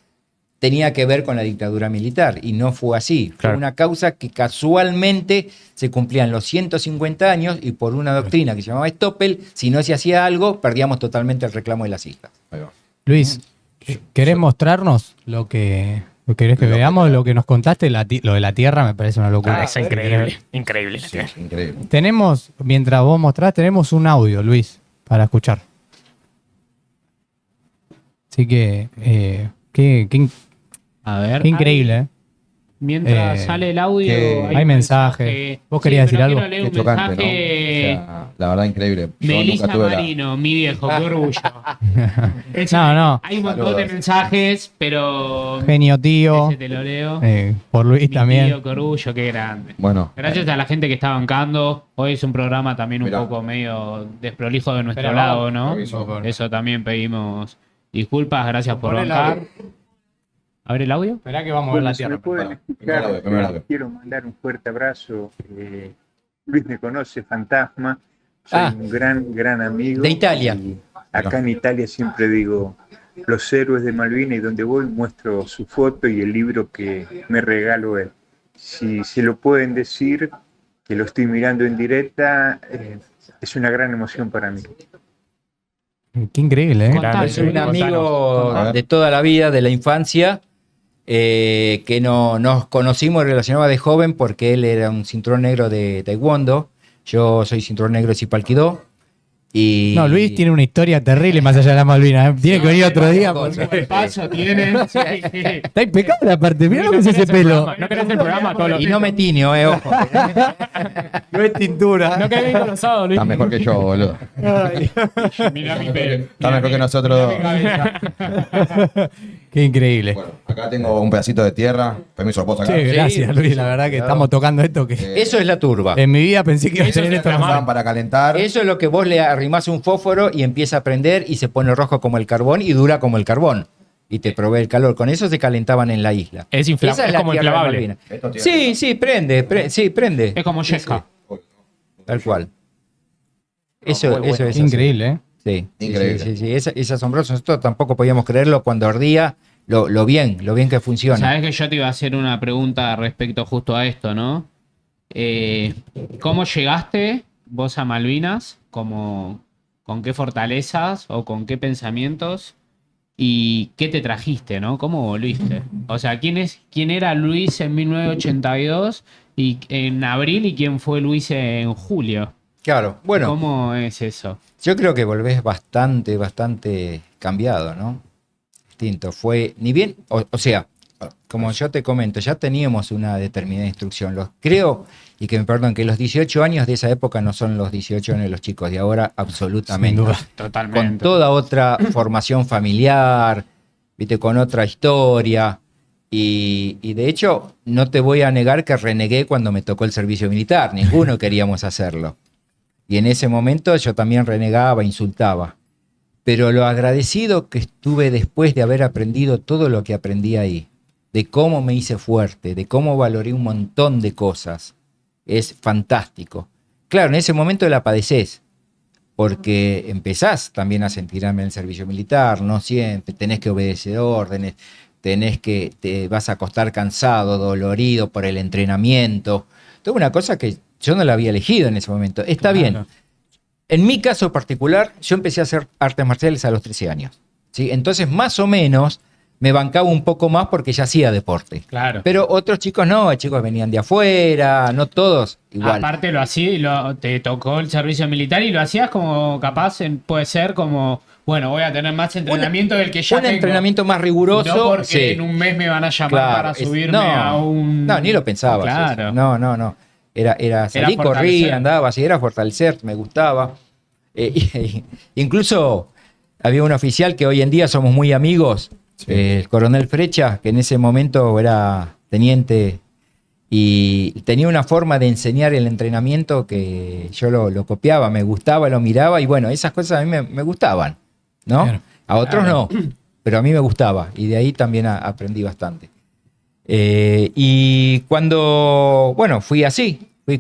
tenía que ver con la dictadura militar y no fue así. Claro. Fue una causa que casualmente se cumplían los 150 años y por una doctrina que se llamaba Stoppel, si no se hacía algo, perdíamos totalmente el reclamo de las islas. Ahí va. Luis, ¿querés mostrarnos lo que querés que veamos? Lo que nos contaste, lo de la Tierra me parece una locura. Es increíble. Increíble. Sí, increíble. Tenemos, mientras vos mostrás, tenemos un audio, Luis, para escuchar. Así que, qué A ver. qué increíble, ¿eh? Mientras Eh, sale el audio, que hay mensaje. ¿Vos querías decir pero algo? quiero leer Qué un chocante, ¿no? mensaje. O sea, la verdad, increíble. Yo Melissa nunca tuve la. Marino, mi viejo, qué orgullo. No. Hay un montón de Saludos. mensajes, pero Genio tío. ese te lo leo. Por Luis Mi también. tío, qué orgullo, qué grande. Bueno, Gracias a la gente que está bancando. Hoy es un programa también un Mirá. poco medio desprolijo de nuestro Espera, lado, vamos. ¿no? Aviso. Eso también pedimos disculpas, gracias por Pon el bancar. audio. A ver el audio. Esperá que vamos a ver Bueno, la si me Tierra. pueden Bueno, escuchar, primero audio. quiero mandar un fuerte abrazo. Luis me conoce, Fantasma. Soy un gran amigo. De Italia. Y acá en Italia siempre digo los héroes de Malvinas y donde voy muestro su foto y el libro que me regaló él. Si se lo pueden decir, que lo estoy mirando en directa, es una gran emoción para mí. Qué increíble, ¿eh? Contale, Es un Contanos. amigo A ver. de toda la vida, de la infancia, que nos conocimos relacionaba de joven porque él era un cinturón negro de Taekwondo, yo soy cinturón negro de Sipalquidó. Y No, Luis tiene una historia terrible más allá de la Malvinas. ¿eh? Tiene que venir otro día. porque- Paso tiene. Sí. Está impecable aparte. Mirá lo que es ese pelo. No querés el programa todos los Y no me tiño, ojo. No es tintura. No querés ir con los sábados, Luis. está mejor que yo, boludo. Mirá mi pelo. Está mejor que nosotros dos. Qué increíble. Bueno, acá tengo un pedacito de tierra. Permiso, ¿lo puedo sacar? Che, gracias, Luis. La verdad que estamos tocando esto que Eso es la turba. en mi vida pensé que iba a Eso tener es esto. la Usaban para calentar. Eso es lo que vos le arrimás un fósforo y empieza a prender y se pone rojo como el carbón y dura como el carbón. Y te provee el calor. Con eso se calentaban en la isla. Es Esa como tierra de inflamable. Malvinas. Esto tiene- Sí, prende. Sí, prende. Es como Yesca. Tal cual. Eso, muy bueno. eso es Qué así. increíble, ¿eh? Sí, Increíble. sí. Es asombroso. Nosotros tampoco podíamos creerlo cuando ardía, lo bien que funciona. Sabes que yo te iba a hacer una pregunta respecto justo a esto, ¿no? ¿Cómo llegaste vos a Malvinas? ¿Con qué fortalezas o con qué pensamientos? ¿Y qué te trajiste, no? ¿Cómo volviste? O sea, ¿quién era Luis en 1982 y en abril y quién fue Luis en julio? Claro, bueno, ¿Cómo es eso? yo creo que volvés bastante cambiado, ¿no? Distinto. Fue, ni bien, o sea, como yo te comento, ya teníamos una determinada instrucción. Creo, y que me perdonen, que los 18 años de esa época no son los 18 años de los chicos de ahora, absolutamente. Sin duda. Totalmente. Con toda otra formación familiar, ¿viste? Con otra historia. Y de hecho, no te voy a negar que renegué cuando me tocó el servicio militar. Ninguno queríamos hacerlo. Y en ese momento yo también renegaba, insultaba. Pero lo agradecido que estuve después de haber aprendido todo lo que aprendí ahí, de cómo me hice fuerte, de cómo valoré un montón de cosas, es fantástico. Claro, en ese momento la padeces, porque empezás también a sentir hambre en el servicio militar, no siempre, tenés que obedecer órdenes, te vas a acostar cansado, dolorido por el entrenamiento. Toda una cosa que yo no la había elegido en ese momento. Está Claro. bien. En mi caso particular, yo empecé a hacer artes marciales a los 13 años. ¿Sí? Entonces, más o menos, me bancaba un poco más porque ya hacía deporte. Claro. Pero otros chicos no, chicos venían de afuera, no todos igual. Aparte lo hacías, te tocó el servicio militar y lo hacías como capaz, puede ser como, bueno, voy a tener más entrenamiento del que ya un tengo. entrenamiento más riguroso. No porque sí. en un mes me van a llamar Claro, para subirme no, a un... No, ni lo pensaba. Claro. No. Era salir, fortalecer. corría, andaba, así era fortalecer, me gustaba. Incluso había un oficial que hoy en día somos muy amigos, Sí. el coronel Frecha, que en ese momento era teniente Y tenía una forma de enseñar el entrenamiento que yo lo copiaba, me gustaba, lo miraba y bueno, esas cosas a mí me gustaban, ¿no? Claro. A otros no, pero a mí me gustaba y de ahí también aprendí bastante. Y cuando, bueno, fui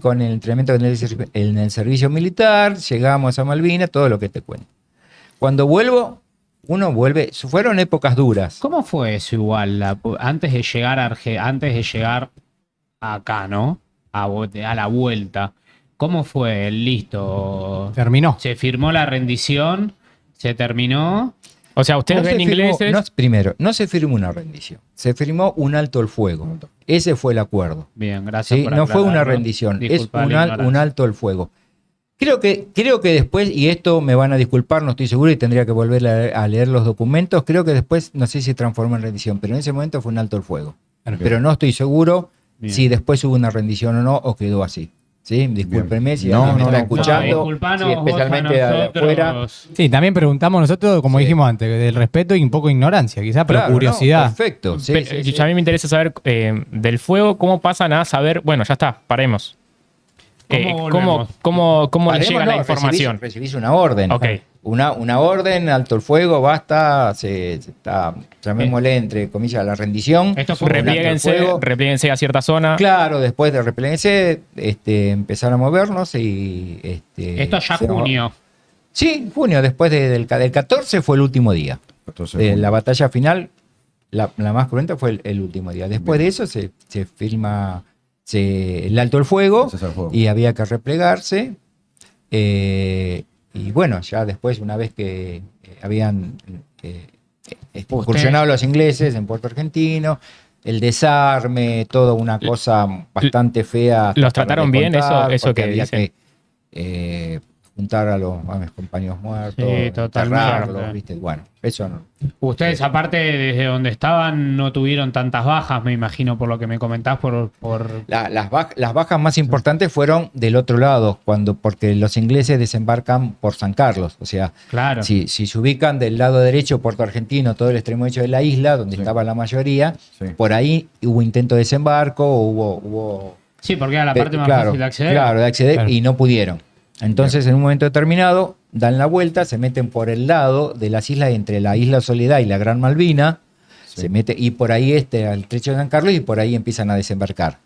con el entrenamiento en el servicio militar, llegamos a Malvinas, todo lo que te cuento. Cuando vuelvo, uno vuelve, fueron épocas duras. ¿Cómo fue eso igual? Antes de llegar antes de llegar acá, ¿no? A la vuelta. ¿Cómo fue? Listo. Terminó. Se firmó la rendición, se terminó. O sea, ustedes ven ingleses. Primero, no se firmó una rendición, se firmó un alto el fuego. Ese fue el acuerdo. Bien, gracias. ¿Sí? por No fue una aclararlo. rendición, Disculpa es la ignorancia. un alto el fuego. Creo que después, y esto me van a disculpar, no estoy seguro y tendría que volver a leer los documentos, creo que después, no sé si se transformó en rendición, pero en ese momento fue un alto el fuego. Pero no estoy seguro Bien. si después hubo una rendición o no, o quedó así. ¿Sí? Discúlpenme si No, alguien me no, está no. escuchando, No, disculpanos sí, vos especialmente a de afuera. nosotros. Sí, también preguntamos nosotros, como Sí. dijimos antes, del respeto y un poco de ignorancia, quizás, pero Claro, curiosidad. no, perfecto. Sí, Pero, sí, sí. A mí me interesa saber del fuego, cómo pasan a saber, bueno, ya está, paremos. ¿Cómo volvemos? ¿Cómo les Paremos, llega la no, información? Recibís una orden. Ok. Una orden, alto el fuego, basta, se está, llamémosle entre comillas la rendición. Esto fue un alto el fuego. Replieguense a cierta zona. Claro, después de replegarse, empezar a movernos y... Esto ya se- junio. Sí, junio, después del 14 fue el último día. Entonces, La batalla final, la más cruenta fue el último día. Después de eso se firma el alto el fuego Cese al fuego. y había que replegarse. Y bueno, ya después, una vez que habían incursionado los ingleses en Puerto Argentino, el desarme, toda una cosa bastante fea. ¿Los para trataron bien? contar, Eso porque que había dicen. que juntar a mis compañeros muertos, Sí, totalmente. enterrarlos, ¿viste? Bueno, eso no. Ustedes, aparte, desde donde estaban, no tuvieron tantas bajas, me imagino, por lo que me comentás, por... Las bajas más importantes fueron del otro lado, porque los ingleses desembarcan por San Carlos. O sea, Claro. si se ubican del lado derecho, Puerto Argentino, todo el extremo derecho de la isla, donde Sí. estaba la mayoría, Sí. por ahí hubo intento de desembarco, hubo Sí, porque era la parte más claro, fácil de acceder. Claro, de acceder Claro. y no pudieron. Entonces, en un momento determinado, dan la vuelta, se meten por el lado de las islas, entre la isla Soledad y la Gran Malvina, Sí. se mete, y por ahí al estrecho de San Carlos, y por ahí empiezan a desembarcar,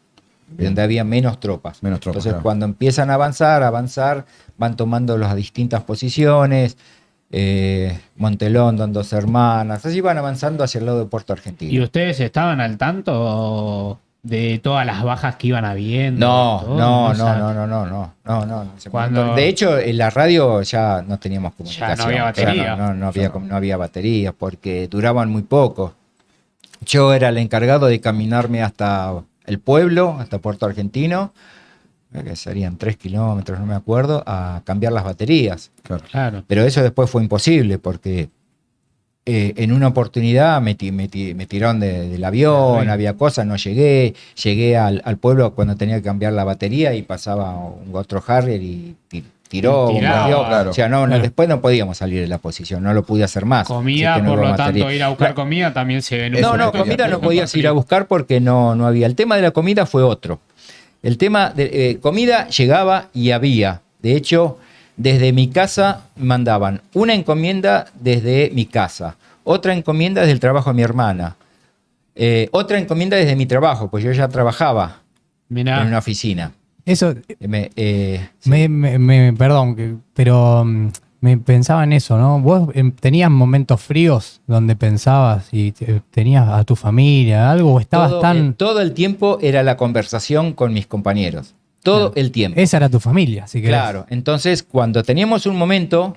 donde había menos tropas. Menos tropas, Entonces, claro. cuando empiezan a avanzar, van tomando las distintas posiciones, Montelón, Dos Hermanas, así van avanzando hacia el lado de Puerto Argentino. ¿Y ustedes estaban al tanto de todas las bajas que iban habiendo? No, Todo? no, O sea, no. Cuando- De hecho, en la radio ya no teníamos comunicación. Ya no había batería. Claro, no había baterías porque duraban muy poco. Yo era el encargado de caminarme hasta el pueblo, hasta Puerto Argentino, que serían 3 kilómetros, no me acuerdo, a cambiar las baterías. Claro. Pero eso después fue imposible porque en una oportunidad me tiraron del avión, Claro. había cosas, no llegué al pueblo cuando tenía que cambiar la batería y pasaba un otro Harrier y tiró, Tiraba. bombardeó. Claro. O sea, Claro. después no podíamos salir de la posición, no lo pude hacer más. Comida, Así que no por hubo lo batería. tanto, ir a buscar La- comida también se ve. no, comida no podías ir a buscar porque no había. El tema de la comida fue otro. El tema de comida llegaba y había. De hecho, desde mi casa mandaban una encomienda desde mi casa, otra encomienda desde el trabajo de mi hermana, otra encomienda desde mi trabajo, pues yo ya trabajaba Mirá. en una oficina. Eso, Sí. perdón, pero me pensaba en eso, ¿no? ¿Vos tenías momentos fríos donde pensabas y tenías a tu familia, algo, o estabas tan... todo el tiempo era la conversación con mis compañeros. Todo el tiempo. Esa era tu familia, si querés. Claro, entonces cuando teníamos un momento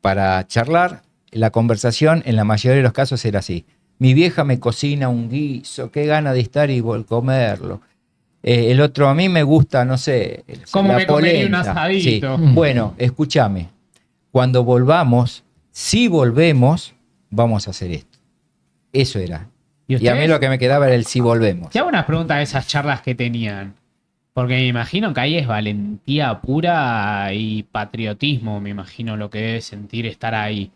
para charlar, la conversación en la mayoría de los casos era así. Mi vieja me cocina un guiso, qué gana de estar y comerlo. El otro, a mí me gusta, no sé, ¿Cómo la me comería un polenta. asadito? Sí. Bueno, escúchame, cuando volvamos, si volvemos, vamos a hacer esto. Eso era. ¿Y Y a mí ustedes? lo que me quedaba era el si volvemos. Te hago unas preguntas de esas charlas que tenían. Porque me imagino que ahí es valentía pura y patriotismo, me imagino lo que debe sentir estar ahí.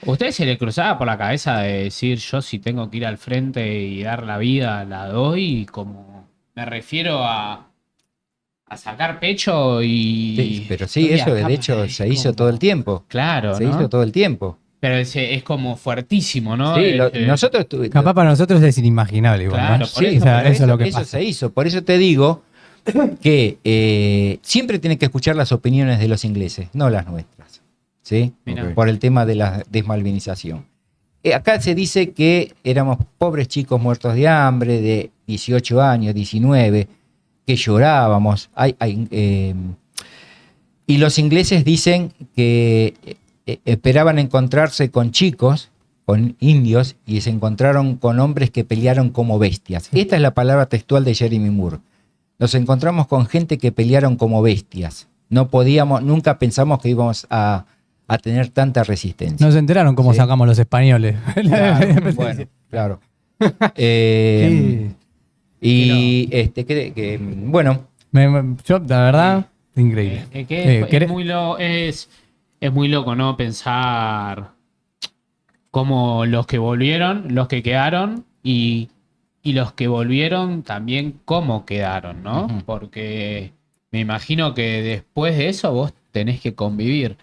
¿Ustedes se le cruzaba por la cabeza de decir yo si tengo que ir al frente y dar la vida, la doy como Me refiero a sacar pecho y... Sí, pero sí, eso de hecho se hizo todo el tiempo. Claro, Se ¿no? hizo todo el tiempo. Pero es como fuertísimo, ¿no? Sí, nosotros Capaz para nosotros es inimaginable igual, Claro, ¿no? por Sí, eso, o sea, pero eso es lo que eso pasa. se hizo. Por eso te digo que siempre tienen que escuchar las opiniones de los ingleses, no las nuestras. ¿Sí? Mirá. Ok. Por el tema de la desmalvinización. Acá se dice que éramos pobres chicos muertos de hambre, de 18 años, 19, que llorábamos. Y los ingleses dicen que esperaban encontrarse con chicos, con indios, y se encontraron con hombres que pelearon como bestias. Esta es la palabra textual de Jeremy Moore. Nos encontramos con gente que pelearon como bestias. No podíamos, nunca pensamos que íbamos a tener tanta resistencia. No se enteraron cómo Sí. sacamos los españoles. Claro, bueno, claro. Sí. Y bueno, Yo, la verdad, increíble. Que ¿querés- es muy loco, ¿no? Pensar cómo los que volvieron, los que quedaron y los que volvieron también cómo quedaron, ¿no? Ujú. Porque me imagino que después de eso vos tenés que convivir.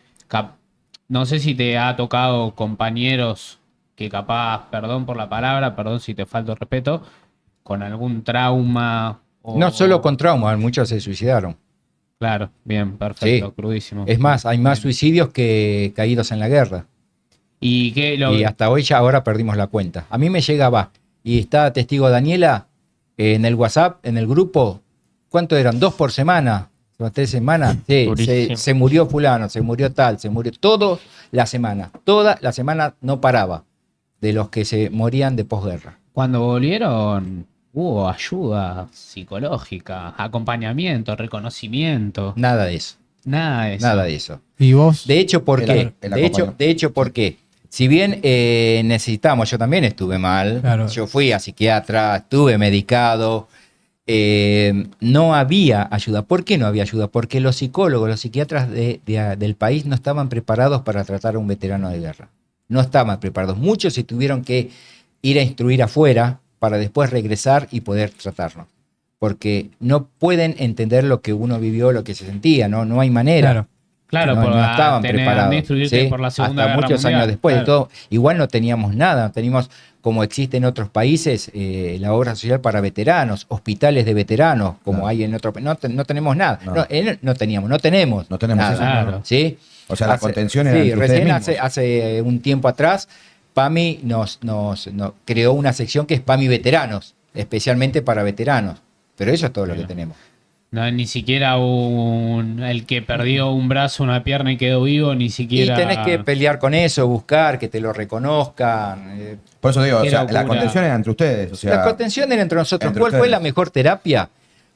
No sé si te ha tocado compañeros que capaz, perdón por la palabra, perdón si te falto respeto, con algún trauma. no solo con trauma, muchos se suicidaron. Claro, bien, perfecto, Sí. crudísimo. Es más, hay más suicidios que caídos en la guerra. Y que Y hasta hoy ya ahora perdimos la cuenta. A mí me llegaba, y está testigo Daniela, en el WhatsApp, en el grupo, ¿cuánto eran? 2 por semana, 3 semanas. Sí, Durísimo. se murió fulano, se murió tal, se murió toda la semana no paraba de los que se morían de posguerra. cuando volvieron hubo ayuda psicológica, acompañamiento, reconocimiento, Nada de eso, nada de eso. nada de eso. ¿Y vos? De hecho, ¿por El qué? el De hecho, acompañó. ¿por qué? Si bien necesitamos, yo también estuve mal, Claro. yo fui a psiquiatra, estuve medicado, no había ayuda. ¿Por qué no había ayuda? Porque los psicólogos, los psiquiatras del país no estaban preparados para tratar a un veterano de guerra. No estaban preparados. Muchos se tuvieron que ir a instruir afuera para después regresar y poder tratarlo. Porque no pueden entender lo que uno vivió, lo que se sentía, ¿no? No hay manera. Claro. Claro, no, por no estaban preparados. de instruirte ¿sí? por la Segunda Hasta Guerra muchos Mundial, años después. claro. De todo, igual no teníamos nada. Teníamos, como existe en otros países, la obra social para veteranos, hospitales de veteranos, como Claro. hay en otros países. No tenemos nada. No. No tenemos No tenemos nada. eso, Claro. ¿Sí? O sea, la contención era Sí, entre ustedes recién mismos. hace un tiempo atrás, PAMI nos creó una sección que es PAMI Veteranos, especialmente para veteranos. Pero eso es todo lo que tenemos. No, ni siquiera el que perdió un brazo, una pierna y quedó vivo, ni siquiera. Y tenés que pelear con eso, buscar que te lo reconozcan. Por eso digo, o Qué sea, la locura. contención era entre ustedes. O sea, La contención era entre nosotros. entre ¿Cuál fue ustedes. la mejor terapia?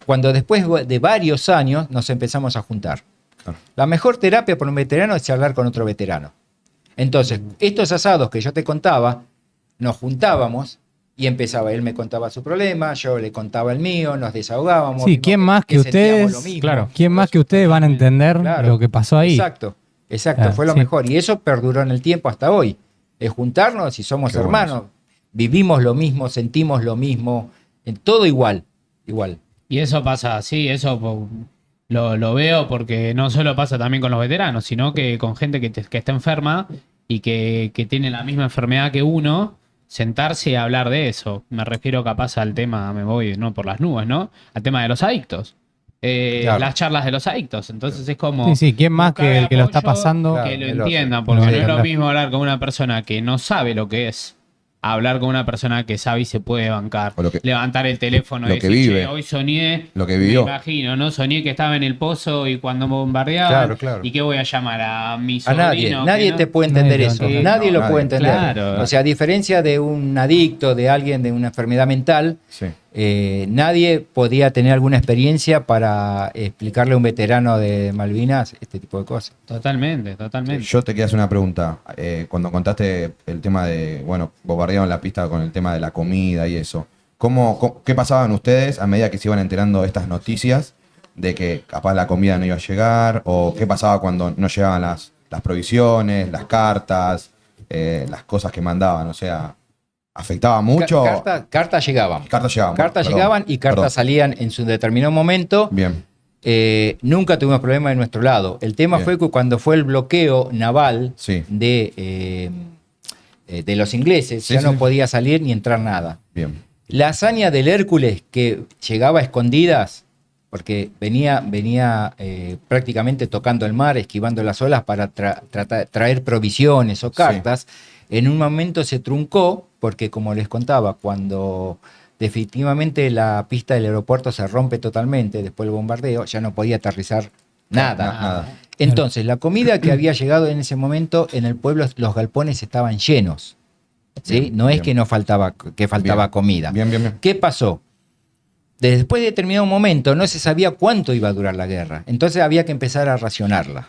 Cuando después de varios años nos empezamos a juntar. Claro. La mejor terapia por un veterano es charlar con otro veterano. Entonces, estos asados que yo te contaba, nos juntábamos y empezaba, él me contaba su problema, yo le contaba el mío, nos desahogábamos. Sí, vimos ¿quién más que sentíamos ustedes? lo mismo. Claro. ¿Quién más que ustedes van a entender Claro. lo que pasó ahí? Exacto, Ah, fue lo sí. mejor. Y eso perduró en el tiempo hasta hoy. Es juntarnos y somos Qué bueno hermanos. Vivimos lo mismo, sentimos lo mismo, en todo igual. Y eso pasa así, lo veo porque no solo pasa también con los veteranos, sino que con gente que está enferma y que tiene la misma enfermedad que uno, sentarse y hablar de eso. Me refiero capaz al tema, me voy no por las nubes, ¿no? Al tema de los adictos. Claro. Las charlas de los adictos. Entonces es como... Sí, sí, ¿quién más buscar que el que lo está apoyo, pasando? Claro, que lo el otro. entiendan, porque No, no, ni es lo hablar. mismo hablar con una persona que no sabe lo que es, a hablar con una persona que sabe y se puede bancar. O lo que- Levantar el teléfono lo y que decir, vive. "Che, hoy soñé, Lo que vivió. me imagino, ¿no? Soñé que estaba en el pozo y cuando me bombardeaban. Claro, claro. ¿Y qué voy a llamar? A mi A sobrino. nadie, que nadie no- te puede entender Nadie lo eso, entiende. nadie lo No, puede nadie. entender. Claro. O sea, a diferencia de un adicto, de alguien de una enfermedad mental, Sí. nadie podía tener alguna experiencia para explicarle a un veterano de Malvinas este tipo de cosas. Totalmente, totalmente. Yo te quería hacer una pregunta. Cuando contaste el tema de, bueno, bombardearon la pista con el tema de la comida y eso, ¿qué pasaban ustedes a medida que se iban enterando de estas noticias de que capaz la comida no iba a llegar? ¿O qué pasaba cuando no llegaban las provisiones, las cartas, las cosas que mandaban? O sea, ¿Afectaba mucho? Cartas llegaban. Cartas llegaban. Cartas Perdón, llegaban y cartas perdón. salían en su determinado momento. Bien. Nunca tuvimos problema de nuestro lado. El tema Bien. fue que cuando fue el bloqueo naval Sí. de los ingleses, Sí, ya no sí. podía salir ni entrar nada. Bien. La hazaña del Hércules, que llegaba a escondidas, porque venía prácticamente tocando el mar, esquivando las olas para traer provisiones o cartas, en un momento se truncó, porque como les contaba, cuando definitivamente la pista del aeropuerto se rompe totalmente después del bombardeo, ya no podía aterrizar nada. Nada. Entonces, la comida que había llegado en ese momento, en el pueblo los galpones estaban llenos. ¿Sí? Bien, No es bien. que no faltaba, que faltaba Bien. comida. Bien, bien, bien. ¿Qué pasó? Después de determinado momento no se sabía cuánto iba a durar la guerra. Entonces había que empezar a racionarla.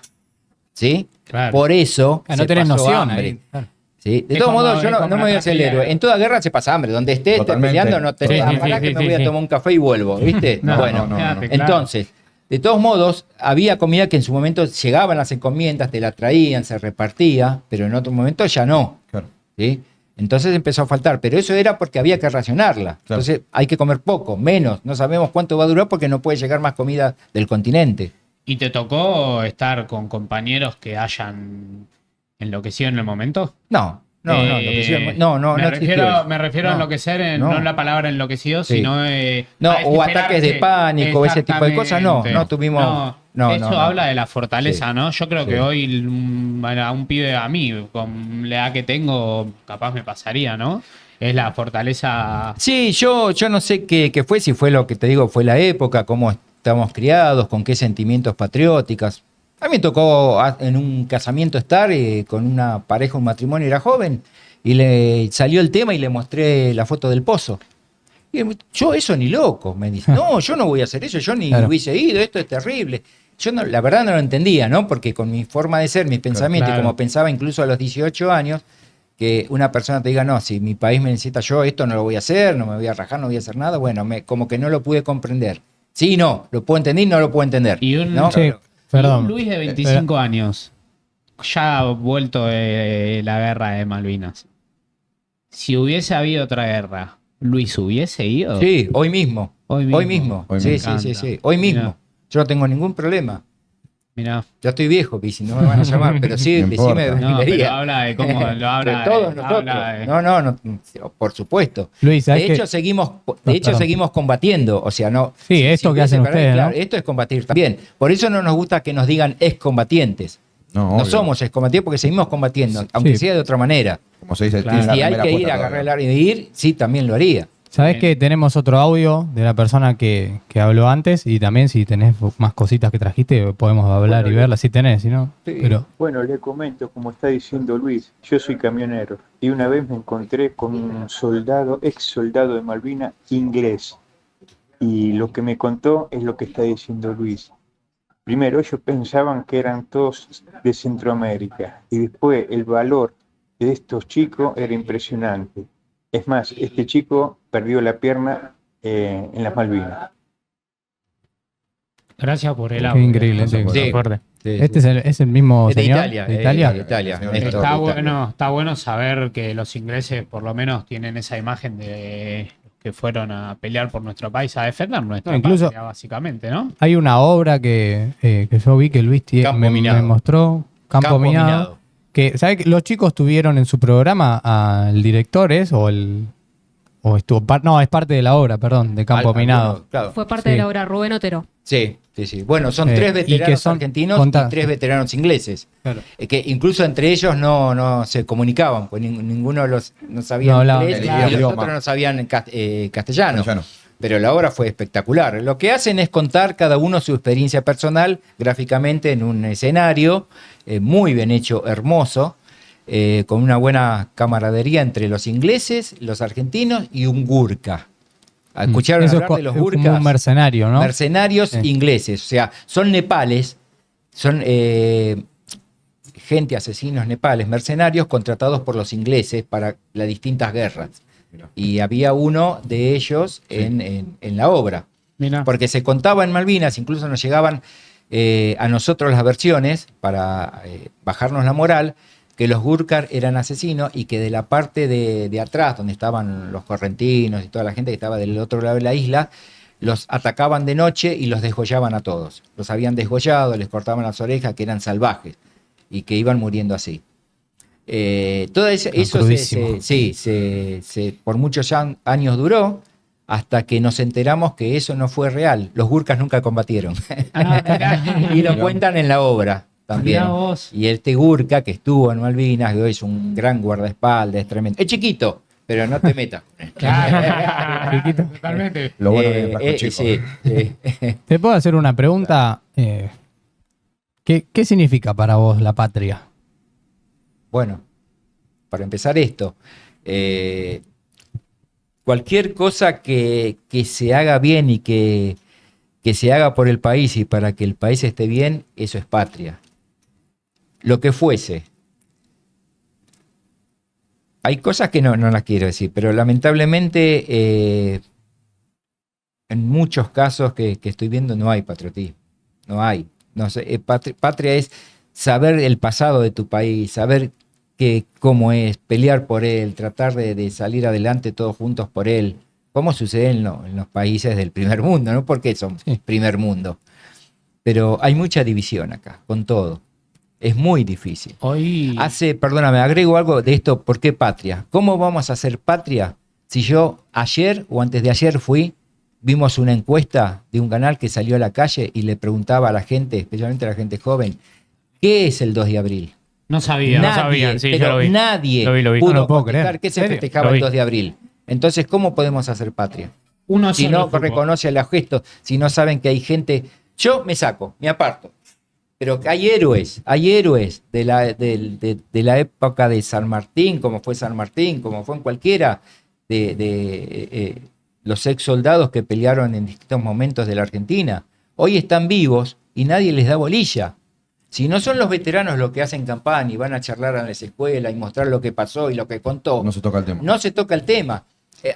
¿Sí? Claro. Por eso No se tenés pasó noción hambre. ahí. Claro. ¿Sí? De Es todos como- modos, yo es no como me una voy a hacer el tragedia. héroe. En toda guerra se pasa hambre. Donde estés Totalmente. peleando, no te Sí, sí, pará sí, que sí, me voy a sí. tomar un café y vuelvo. ¿Viste? No, Bueno, no, quédate, no. claro. entonces, de todos modos, había comida que en su momento llegaban las encomiendas, te la traían, se repartía, pero en otro momento ya no. Claro. ¿Sí? Entonces empezó a faltar, pero eso era porque había que racionarla. Claro. Entonces hay que comer poco, menos, no sabemos cuánto va a durar porque no puede llegar más comida del continente. ¿Y te tocó estar con compañeros que hayan enloquecido en el momento? No, no Me existió eso. me refiero a No, enloquecer, no. no en la palabra enloquecido, Sí. sino. No, a o ataques de desesperarse. pánico, ese tipo de cosas, no, Exactamente. no tuvimos- no, eso no, no. habla de la fortaleza, Sí. ¿no? Yo creo Sí. que hoy a un pibe, a mí, con la edad que tengo, capaz me pasaría, ¿no? Es la fortaleza. Sí, yo no sé qué fue, si fue lo que te digo, fue la época, cómo estamos criados, con qué sentimientos patrióticos. A mí me tocó en un casamiento estar con una pareja, un matrimonio, era joven, y le salió el tema y le mostré la foto del pozo. Y yo eso ni loco, me dice, no, yo no voy a hacer eso, yo ni Claro. hubiese ido, esto es terrible. Yo la verdad no lo entendía, ¿no? Porque con mi forma de ser, mis pensamientos, Claro. y como pensaba incluso a los 18 años, que una persona te diga, no, si mi país me necesita yo, esto no lo voy a hacer, no me voy a rajar, no voy a hacer nada, bueno, como que no lo pude comprender. Sí, no, lo puedo entender y no lo puedo entender. Y un, ¿no? Sí, y un perdón. Luis de 25 años, ya ha vuelto de la guerra de Malvinas. Si hubiese habido otra guerra, ¿Luis hubiese ido? Sí, hoy mismo. Hoy Hoy mismo. mismo. Hoy Sí, mismo. sí, sí, Encanta. sí. Hoy mismo. Mirá. Yo no tengo ningún problema. Mirá. Ya estoy viejo, Pisi, no me van a llamar, pero sí, No decime importa. No, pero vería. habla de cómo lo habla. De todos nosotros. habla de- No, por supuesto. Luis, ¿sabes De qué? hecho, seguimos, perdón. seguimos combatiendo. O sea, no. Sí, esto que hubiese hacen para él, ustedes, claro, ¿no? esto es combatir también. Por eso no nos gusta que nos digan excombatientes. No, No obvio. somos excombatientes porque seguimos combatiendo, aunque Sí. sea de otra manera. Como se dice, Claro. tiene la Si hay remera que ir puesta a agarrar el todavía. arma y ir, sí, también lo haría. ¿Sabés Bien. que tenemos otro audio de la persona que habló antes? Y también si tenés más cositas que trajiste, podemos hablar y verlas si tenés, si no. Sí. Pero Bueno, le comento, como está diciendo Luis, yo soy camionero y una vez me encontré con un soldado, ex soldado de Malvinas, inglés. Y lo que me contó es lo que está diciendo Luis. Primero, ellos pensaban que eran todos de Centroamérica y después el valor de estos chicos era impresionante. Es más, este chico perdió la pierna en las Malvinas. Gracias por el qué audio. increíble. sí. Sí. Fuerte. Sí, Este sí. es el mismo Es de señor Italia. de Italia. De Italia. Señor, Néstor, Está de Italia. está bueno saber que los ingleses por lo menos tienen esa imagen de que fueron a pelear por nuestro país, a defender nuestra No, incluso- patria, básicamente, ¿no? Hay una obra que yo vi que Luis Campo me Minado. mostró, Campo Minado. Que, ¿sabes que los chicos tuvieron en su programa al director o estuvo no, es parte de la obra, perdón, de Campo Minado. Algunos, claro. Fue parte Sí. de la obra Rubén Otero. Sí, sí, sí. Bueno, son Y 3 que veteranos son- argentinos contá. y 3 veteranos ingleses. Claro. Que incluso entre ellos no se comunicaban, pues ninguno no sabía No hablaban inglés el y los idioma. otros no sabían castellano. Castellano. Pero la obra fue espectacular. Lo que hacen es contar cada uno su experiencia personal gráficamente en un escenario muy bien hecho, hermoso, con una buena camaradería entre los ingleses, los argentinos y un gurka. ¿Escucharon Eso hablar de los es como gurkas? un mercenario, ¿no? Mercenarios Sí. ingleses, o sea, son nepales, son gente, asesinos nepales, mercenarios contratados por los ingleses para las distintas guerras. Y había uno de ellos en la obra. Mira. Porque se contaba en Malvinas, incluso nos llegaban a nosotros las versiones para bajarnos la moral, que los Gurkhas eran asesinos y que de la parte de atrás, donde estaban los correntinos y toda la gente que estaba del otro lado de la isla, los atacaban de noche y los desgollaban a todos. Los habían desgollado, les cortaban las orejas, que eran salvajes y que iban muriendo así. Todo eso por muchos años duró, hasta que nos enteramos que eso no fue real. Los Gurkhas nunca combatieron. Y lo cuentan en la obra también. Mirá vos. Y este Gurkha que estuvo en Malvinas, que hoy es un gran guardaespaldas, es tremendo. Es chiquito, pero no te metas con él. Claro, totalmente. Lo bueno que es Vasco Chico. Sí. ¿Te puedo hacer una pregunta? ¿Qué significa para vos la patria? Bueno, para empezar esto, cualquier cosa que se haga bien y que se haga por el país y para que el país esté bien, eso es patria. Lo que fuese. Hay cosas que no las quiero decir, pero lamentablemente en muchos casos que estoy viendo no hay patriotismo. No hay. No sé, patria es saber el pasado de tu país, saber cómo es, pelear por él, tratar de salir adelante todos juntos por él, como sucede en los países del primer mundo, ¿no? Porque son primer mundo. Pero hay mucha división acá, con todo. Es muy difícil. Hoy. Perdóname, agrego algo de esto, ¿por qué patria? ¿Cómo vamos a hacer patria si yo ayer o antes de ayer vimos una encuesta de un canal que salió a la calle y le preguntaba a la gente, especialmente a la gente joven, ¿qué es el 2 de abril? No sabía. No sabían, sí, yo pero lo vi. nadie Lo vi. pudo No lo puedo contestar creer. qué se ¿En serio? festejaba Lo el vi. 2 de abril. Entonces, ¿cómo podemos hacer patria? Uno Si solo no supo. reconoce a los gestos, si no saben que hay gente... Yo me saco, me aparto. Pero hay héroes de la época de San Martín, como fue San Martín, como fue en cualquiera de los ex soldados que pelearon en distintos momentos de la Argentina. Hoy están vivos y nadie les da bolilla. Si no son los veteranos los que hacen campaña y van a charlar en las escuelas y mostrar lo que pasó y lo que contó, No se toca el tema. no se toca el tema.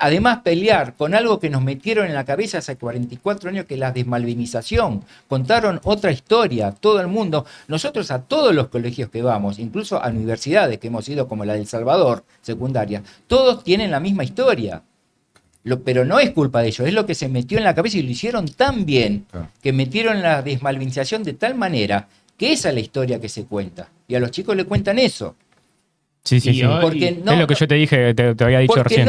Además, pelear con algo que nos metieron en la cabeza hace 44 años, que es la desmalvinización. Contaron otra historia, todo el mundo. Nosotros a todos los colegios que vamos, incluso a universidades que hemos ido como la del Salvador, secundaria, todos tienen la misma historia. Pero no es culpa de ellos, es lo que se metió en la cabeza y lo hicieron tan bien, Claro. que metieron la desmalvinización de tal manera que esa es la historia que se cuenta. Y a los chicos le cuentan eso. Sí, sí, Y sí. hoy- Porque Es lo que yo te dije, te había dicho porque recién.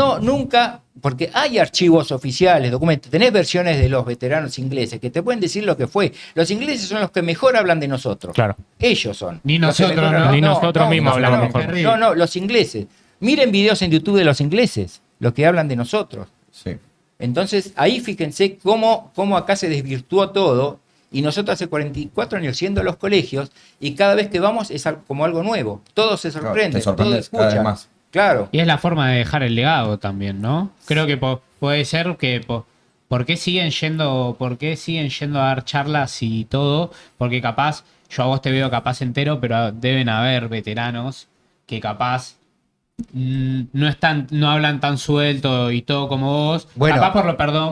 porque hay archivos oficiales, documentos, tenés versiones de los veteranos ingleses que te pueden decir lo que fue. Los ingleses son los que mejor hablan de nosotros. Claro. Ellos son. Ni los que nosotros, mejor ¿no? hablan. Ni nosotros mismos hablamos no, mejor. No, los ingleses. Miren videos en YouTube de los ingleses, los que hablan de nosotros. Sí. Entonces, ahí fíjense cómo acá se desvirtuó todo, y nosotros hace 44 años siendo los colegios, y cada vez que vamos es como algo nuevo. Todo se sorprende, te sorprendes todo cada vez escuchan. más. Claro. Y es la forma de dejar el legado también, ¿no? Creo que puede ser que... ¿Por qué siguen yendo a dar charlas y todo? Porque capaz, yo a vos te veo capaz entero, pero deben haber veteranos que capaz no hablan tan suelto y todo como vos. Bueno. Capaz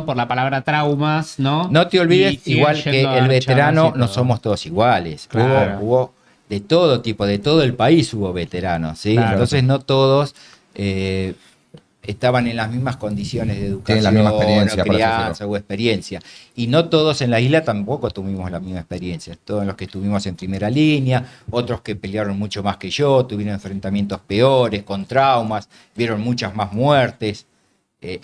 por la palabra traumas, ¿no? No te olvides, Y siguen igual que yendo a el dar veterano, charlas y no todo. somos todos iguales. Claro. Hubo de todo tipo, de todo el país hubo veteranos, ¿sí? Claro. Entonces no todos estaban en las mismas condiciones de educación, Tienen la misma experiencia, o por así crianza decirlo. o experiencia. Y no todos en la isla tampoco tuvimos la misma experiencia. Todos los que estuvimos en primera línea, otros que pelearon mucho más que yo, tuvieron enfrentamientos peores, con traumas, vieron muchas más muertes.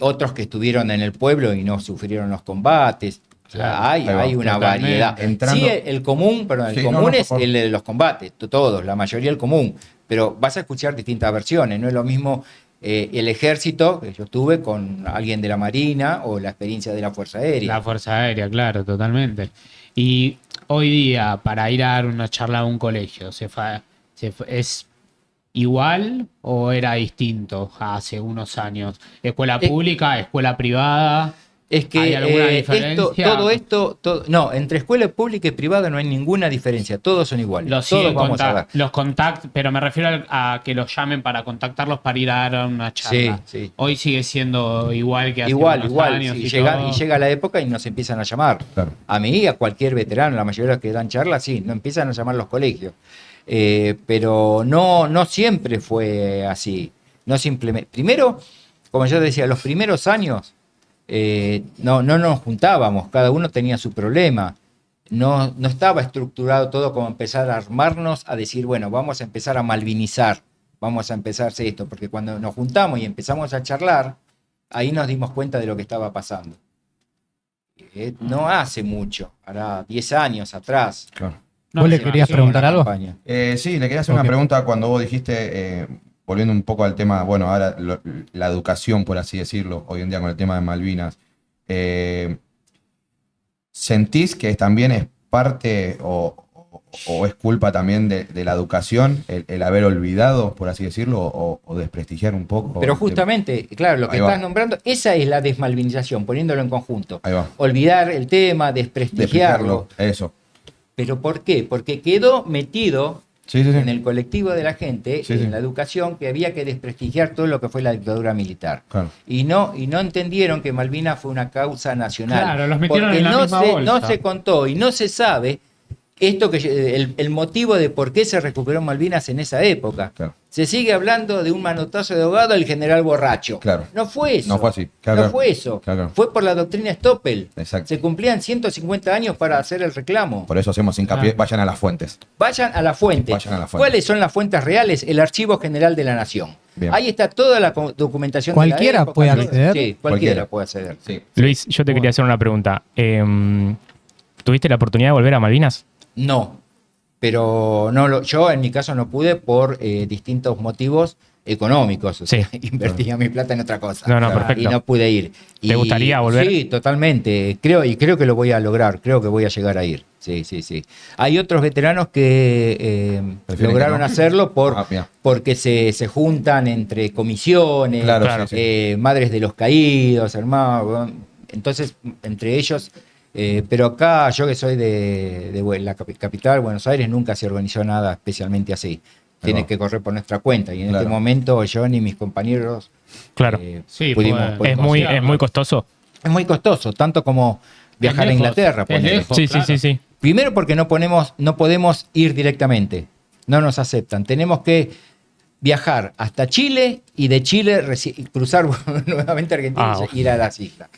Otros que estuvieron en el pueblo y no sufrieron los combates. O sea, Claro, hay ahí va, una totalmente. variedad. Entrando- Sí, el común, perdón, Sí, el no, común no, por es favor. el de los combates, todos, la mayoría el común. Pero vas a escuchar distintas versiones. No es lo mismo el ejército que yo tuve con alguien de la Marina o la experiencia de la Fuerza Aérea. La Fuerza Aérea, claro, totalmente. Y hoy día, para ir a dar una charla a un colegio, ¿es igual o era distinto hace unos años? ¿Escuela pública, escuela privada? Es que ¿Hay alguna diferencia? no, entre escuela pública y privada no hay ninguna diferencia, todos son iguales. Los Todos siguen vamos a ver. los pero me refiero a que los llamen para contactarlos para ir a dar una charla. Sí, sí. Hoy sigue siendo igual que hace Igual, unos igual. años Sí, y llega, todo. y llega la época y nos empiezan a llamar. Claro. A mí y a cualquier veterano, la mayoría de los que dan charlas, sí, no empiezan a llamar los colegios. pero no siempre fue así. No simplemente. Primero, como yo decía, los primeros años no nos juntábamos, cada uno tenía su problema. No estaba estructurado todo como empezar a armarnos, a decir, bueno, vamos a empezar a malvinizar, vamos a empezar a hacer esto, porque cuando nos juntamos y empezamos a charlar, ahí nos dimos cuenta de lo que estaba pasando. No hace mucho, hará 10 años atrás. Claro. ¿Vos le querías preguntar algo? Sí, le quería hacer una pregunta cuando vos dijiste, volviendo un poco al tema, bueno, ahora la educación, por así decirlo, hoy en día con el tema de Malvinas. ¿Sentís que también es parte o es culpa también de la educación el haber olvidado, por así decirlo, o desprestigiar un poco? Pero justamente, claro, lo que Ahí va. estás nombrando, esa es la desmalvinización, poniéndolo en conjunto. Ahí va. Olvidar el tema, desprestigiarlo. Eso. ¿Pero por qué? Porque quedó metido Sí, sí, sí. en el colectivo de la gente, Sí, en sí. la educación, que había que desprestigiar todo lo que fue la dictadura militar. Claro. Y no entendieron que Malvinas fue una causa nacional. Claro, los metieron porque en la misma bolsa. no se contó y no se sabe esto el motivo de por qué se recuperó Malvinas en esa época. Claro. Se sigue hablando de un manotazo de ahogado del general borracho. Claro. No fue eso. No fue así. Claro, No claro. fue eso. Claro, claro. Fue por la doctrina Stoppel. Exacto. Se cumplían 150 años para hacer el reclamo. Por eso hacemos hincapié, vayan a las fuentes. Vayan a la fuente. Vayan a la fuente. ¿Cuáles son las fuentes reales? El Archivo General de la Nación. Bien. Ahí está toda la documentación. ¿Cualquiera de la época. puede acceder? Sí, cualquiera puede acceder. Sí. Luis, yo te quería hacer una pregunta. ¿Tuviste la oportunidad de volver a Malvinas? No, pero yo en mi caso no pude por distintos motivos económicos. O sea, invertía mi plata en otra cosa. No, perfecto. Y no pude ir. ¿Te gustaría volver? Sí, totalmente. Creo que lo voy a lograr. Creo que voy a llegar a ir. Sí. Hay otros veteranos que Prefieren lograron que no. hacer Mira. porque se juntan entre comisiones, Claro, sí. madres de los caídos, hermanos. Entonces, entre ellos. Pero acá, yo que soy de la capital, Buenos Aires, nunca se organizó nada especialmente así. Tiene que correr por nuestra cuenta. Y en este momento yo ni mis compañeros Claro. Sí, pudimos. pues, Es muy costoso. Es muy costoso, tanto como viajar a lejos, Inglaterra. es ponele. lejos. Sí, claro. sí. Primero porque no podemos ir directamente. No nos aceptan. Tenemos que viajar hasta Chile y de Chile cruzar nuevamente a Argentina y ir a las islas.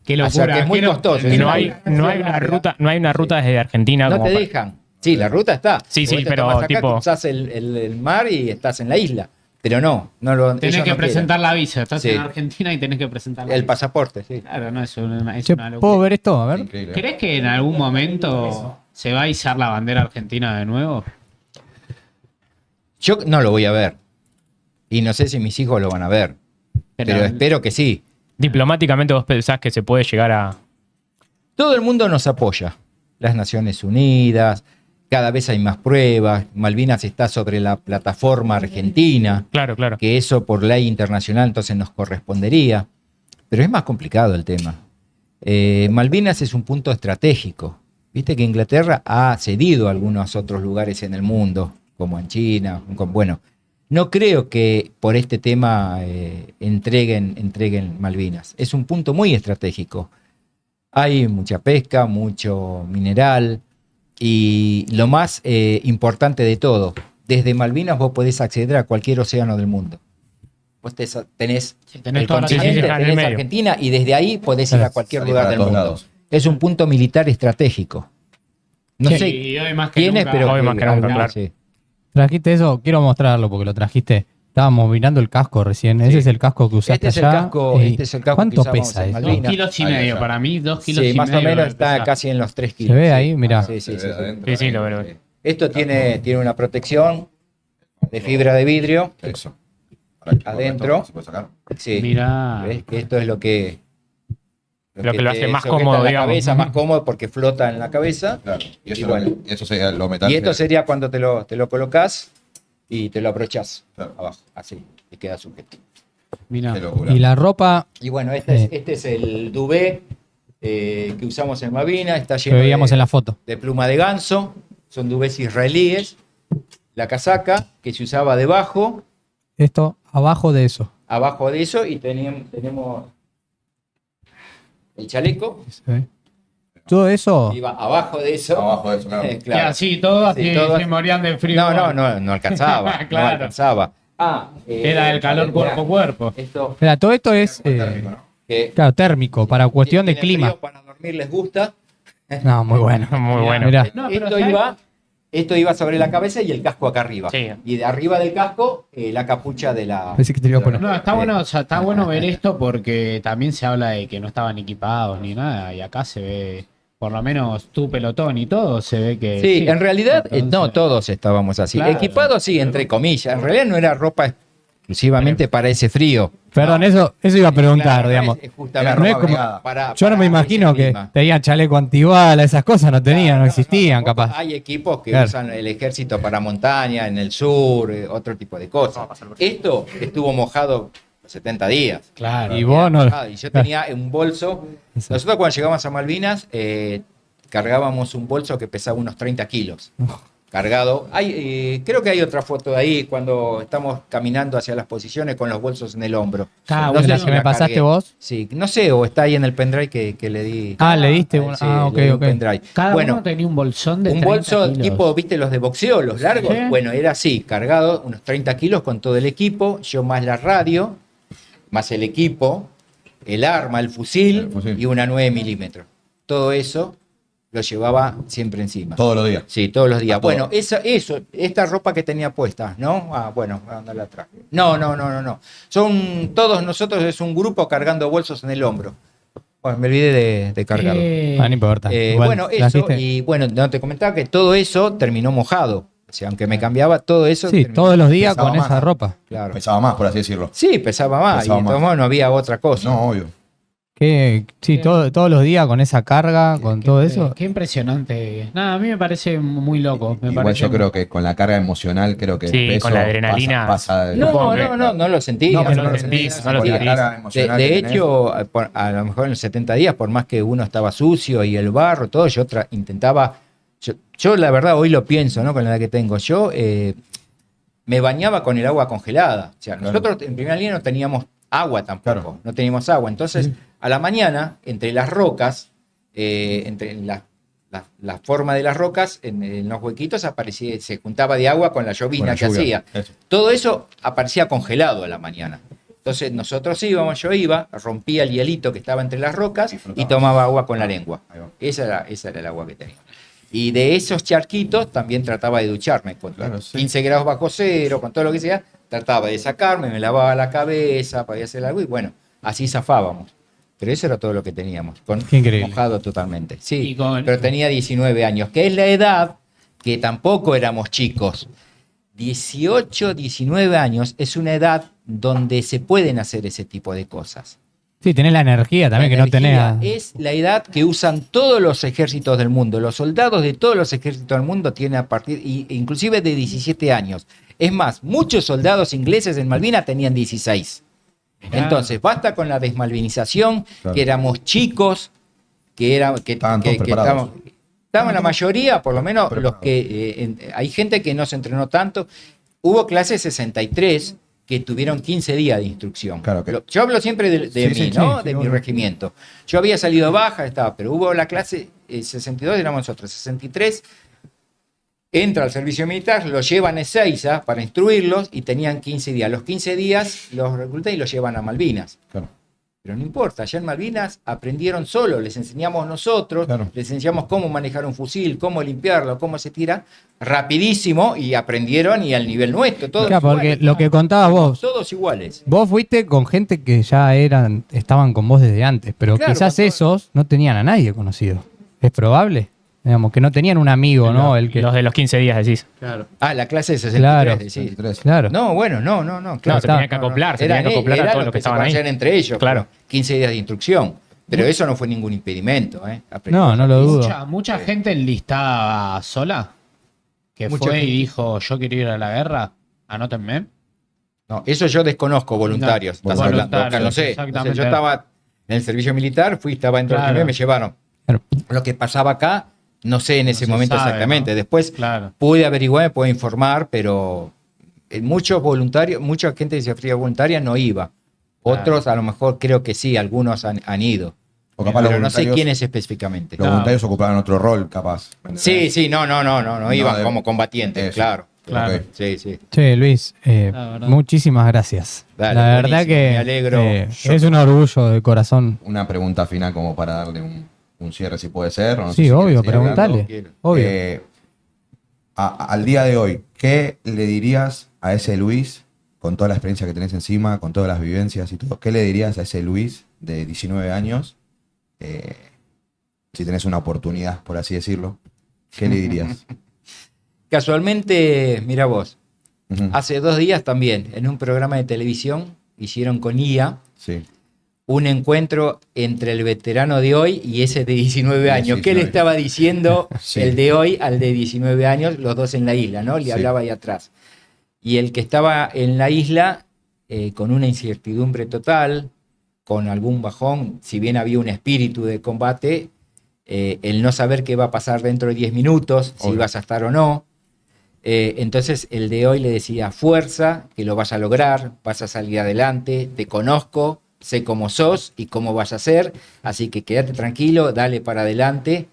Qué O sea, locura. que es muy qué costoso. No hay una ruta desde Argentina. No como te para- dejan. Sí, la ruta está. Sí, Vos te pero tomás acá, tipo- cruzás el mar y estás en la isla. Pero no lo Tenés ellos que no presentar la visa. Estás Sí. en Argentina y tenés que presentar la quieren. El visa. pasaporte, sí. Claro, no, es Che, una locura. ¿puedo ver esto? A ver. Increíble. ¿Crees que en algún momento se va a izar la bandera argentina de nuevo? Yo no lo voy a ver. Y no sé si mis hijos lo van a ver. Pero espero que sí. Diplomáticamente vos pensás que se puede llegar a... Todo el mundo nos apoya. Las Naciones Unidas, cada vez hay más pruebas. Malvinas está sobre la plataforma argentina, Claro. que eso por ley internacional entonces nos correspondería. Pero es más complicado el tema. Malvinas es un punto estratégico. Viste que Inglaterra ha cedido a algunos otros lugares en el mundo, como en China. Bueno, no creo que por este tema entreguen Malvinas. Es un punto muy estratégico. Hay mucha pesca, mucho mineral y lo más importante de todo, desde Malvinas vos podés acceder a cualquier océano del mundo. Vos tenés tenés el toda la continente, salida. En el tenés medio. Argentina y desde ahí podés ir a cualquier Salir lugar para del todos mundo. lados. Es un punto militar estratégico. No Sí, sé y hoy más que quién es, nunca. pero Hoy más que nunca, claro. sí. ¿Trajiste eso? Quiero mostrarlo porque lo trajiste. Estábamos mirando el casco recién. Ese es el casco que usaste Este es el allá. casco- este es el casco ¿Cuánto que usamos pesa en eso? Malvinas. 2 kilos y Ahí, medio. allá. Para mí, 2 kilos Sí, y más medio. o menos debe está pesar. casi en los 3 kilos. ve sí. ahí? Mirá. Sí, sí, sí. Sí, lo veo. Esto tiene una protección de fibra de vidrio. Eso. Ahora, Adentro. ¿se puede sacar? Sí. Mirá. ¿Ves? Que esto es lo que Lo que lo hace te más sujeta cómodo, la digamos. cabeza, más cómodo porque flota en la cabeza. Claro. Y eso, Y bueno. eso sería lo metal. Y esto sería cuando te lo colocas y te lo abrochás Claro. abajo, así, y queda sujeto. Mirá. Qué locura. Y la ropa Y bueno, este es el duvet que usamos en Malvinas, está que lleno veíamos en la foto. de pluma de ganso, son duvets israelíes. La casaca que se usaba debajo, Esto abajo de eso. abajo de eso, y tenemos el chaleco, ¿Se ve? todo eso. Iba abajo de eso. Abajo de eso, claro. Y así, todos Sí, así todos- se morían de frío. No alcanzaba. No Claro. alcanzaba. Era el calor cuerpo a cuerpo. Esto, Mira, todo esto es Térmico, ¿no? que claro, térmico, para cuestión de tienen clima. frío, para dormir les gusta. No, muy bueno. Muy bueno. Mirá. No, pero Esto iba sobre la cabeza y el casco acá arriba. Sí. Y de arriba del casco, la capucha de la. Pensé que te lo iba a poner. No, está bueno, o sea, está bueno ver esto porque también se habla de que no estaban equipados ni nada. Y acá se ve, por lo menos tu pelotón y todo, se ve que. Sí, en realidad, Entonces- no todos estábamos así. Claro. Equipados, sí, entre comillas. En realidad no era ropa exclusivamente para ese frío. Perdón, eso iba a preguntar, Claro, digamos. es justamente No es como- Yo no me imagino que tenían chaleco antibala, esas cosas no tenían, no existían, capaz. Hay equipos que Claro. usan el ejército para montaña, en el sur, otro tipo de cosas. Esto estuvo mojado 70 días. Claro. Y vos no. Mojado. Y yo tenía un bolso. Exacto. Nosotros cuando llegamos a Malvinas, cargábamos un bolso que pesaba unos 30 kilos. Cargado. Creo que hay otra foto de ahí cuando estamos caminando hacia las posiciones con los bolsos en el hombro. Ah, No bueno, sé la si que me la pasaste cargué. vos. Sí, no sé, o está ahí en el pendrive que le di. Ah, le diste un. Sí, Ah, ok, le di un ok. pendrive. Cada Bueno, uno tenía un bolsón de un 30 bolso kilos. tipo, viste, los de boxeo, los largos. Sí. Bueno, era así, cargado, unos 30 kilos con todo el equipo, yo más la radio, más el equipo, el arma, el fusil, y una 9 milímetros. Todo eso lo llevaba siempre encima. Todos los días. Sí, todos los días. A todo. Bueno, esta ropa que tenía puesta, ¿no? Bueno, ¿dónde la traje? No. Son todos nosotros, es un grupo cargando bolsos en el hombro. Bueno, me olvidé de cargarlo. Ah, no importa. Igual, Bueno, eso, trajiste- y bueno, no te comentaba que todo eso terminó mojado. O sea, aunque me cambiaba, todo eso. Sí, terminó- todos los días Pesaba con más. esa ropa. Claro. Pesaba más, por así decirlo. Sí, pesaba más. Pesaba y de más. todos modos no había otra cosa. No, obvio. Sí, todos los días con esa carga, con todo eso. Qué impresionante. Nada, a mí me parece muy loco. Me Igual parece yo creo que con la carga emocional, creo que Sí, el peso con la adrenalina. pasa de- No lo sentí. No, pero no lo sentís, no lo Con la sentís. carga emocional De que tenés. hecho, a lo mejor en los 70 días, por más que uno estaba sucio y el barro, todo, yo intentaba. Yo, la verdad, hoy lo pienso, ¿no? Con la edad que tengo. Yo me bañaba con el agua congelada. O sea, Claro. nosotros en primera línea no teníamos agua tampoco. Claro. No teníamos agua. Entonces, a la mañana, entre las rocas, entre la forma de las rocas, en los huequitos aparecía, se juntaba de agua con la llovizna Con la que lluvia, hacía. eso. Todo eso aparecía congelado a la mañana. Entonces nosotros íbamos, yo iba, rompía el hielito que estaba entre las rocas Y y flotaba. tomaba agua con la lengua. Ahí va. Esa era el agua que tenía. Y de esos charquitos también trataba de ducharme. Con Claro, sí. 15 grados bajo cero, con todo lo que sea, trataba de sacarme, me lavaba la cabeza, podía hacer algo y bueno, así zafábamos. Pero eso era todo lo que teníamos, Qué increíble. mojado totalmente. Sí, Y con- pero tenía 19 años, que es la edad que tampoco éramos chicos. 18, 19 años es una edad donde se pueden hacer ese tipo de cosas. Sí, tenés la energía también La que no tenés. energía es la edad que usan todos los ejércitos del mundo. Los soldados de todos los ejércitos del mundo tienen a partir, inclusive de 17 años. Es más, muchos soldados ingleses en Malvinas tenían 16. Entonces, basta con la desmalvinización, Claro. que éramos chicos, Estaban todos preparados. estaban la mayoría, por lo menos los Preparados. que hay gente que no se entrenó tanto. Hubo clases 63 que tuvieron 15 días de instrucción. Claro que- Yo hablo siempre de Sí, mí, sí, ¿no? sí, De sí, mi obvio. regimiento. Yo había salido baja, pero hubo la clase 62, éramos nosotros, 63. Entra al servicio militar, los llevan a Ezeiza para instruirlos y tenían 15 días. Los 15 días los reclutan y los llevan a Malvinas. Claro. Pero no importa, allá en Malvinas aprendieron solo, les enseñamos nosotros, Claro. les enseñamos cómo manejar un fusil, cómo limpiarlo, cómo se tira, rapidísimo y aprendieron y al nivel nuestro, todos Claro, porque iguales. lo que contabas vos, Todos iguales. vos fuiste con gente que ya estaban con vos desde antes, pero Claro, quizás con todo- esos no tenían a nadie conocido. ¿Es probable? Digamos, que no tenían un amigo, ¿no? El que. Los de los 15 días decís. La clase de 63, Claro. decís. 63. Claro. No, bueno, no, Claro, claro. se tenían que acoplar, se tenían que acoplar a todos los que estaban ahí. conocían entre ellos, Claro. claro. 15 días de instrucción. Pero eso no fue ningún impedimento, ¿eh? No, no lo dudo. Mucha gente enlistada sola que Mucha fue y gente. dijo yo quiero ir a la guerra, anótenme. No, eso yo desconozco voluntarios. No, estás hablando, voluntarios, no sé. exactamente. Yo estaba en el servicio militar, estaba dentro Claro. del primer, me llevaron. Claro. Lo que pasaba acá, no sé en ese se momento sabe, exactamente. ¿no? Después Claro. pude averiguar, me puedo informar, pero muchos voluntarios, mucha gente que se ofrecía voluntaria no iba. Otros a lo mejor creo que sí, algunos han ido. O capaz los pero no sé voluntarios, quiénes específicamente. los voluntarios ocupaban otro rol, capaz. ¿me Sí, entendés? sí, no, iban de- como combatientes, Eso. claro. Claro. Ok. Sí, sí. Che, Luis, La verdad. muchísimas gracias. Dale, la verdad buenísimo, que me alegro. es un orgullo de corazón. Una pregunta final como para darle un cierre, si puede ser. O no sé Sí, si obvio, quieres seguir hablando. preguntale. Obvio. Al día de hoy, ¿qué le dirías a ese Luis, con toda la experiencia que tenés encima, con todas las vivencias y todo? ¿Qué le dirías a ese Luis de 19 años? Si tenés una oportunidad, por así decirlo, ¿qué le dirías? Casualmente, mira vos, Ujú. hace 2 días también, en un programa de televisión, hicieron con IA Sí. un encuentro entre el veterano de hoy y ese de 19 Y años. ese ¿Qué le 19? estaba diciendo Sí. el de hoy al de 19 años, los dos en la isla, ¿no? Le Sí. hablaba ahí atrás. Y el que estaba en la isla, con una incertidumbre total, con algún bajón, si bien había un espíritu de combate, el no saber qué va a pasar dentro de 10 minutos, si Obvio. vas a estar o no. Entonces el de hoy le decía, fuerza, que lo vas a lograr, vas a salir adelante, te conozco, sé cómo sos y cómo vas a ser, así que quédate tranquilo, dale para adelante,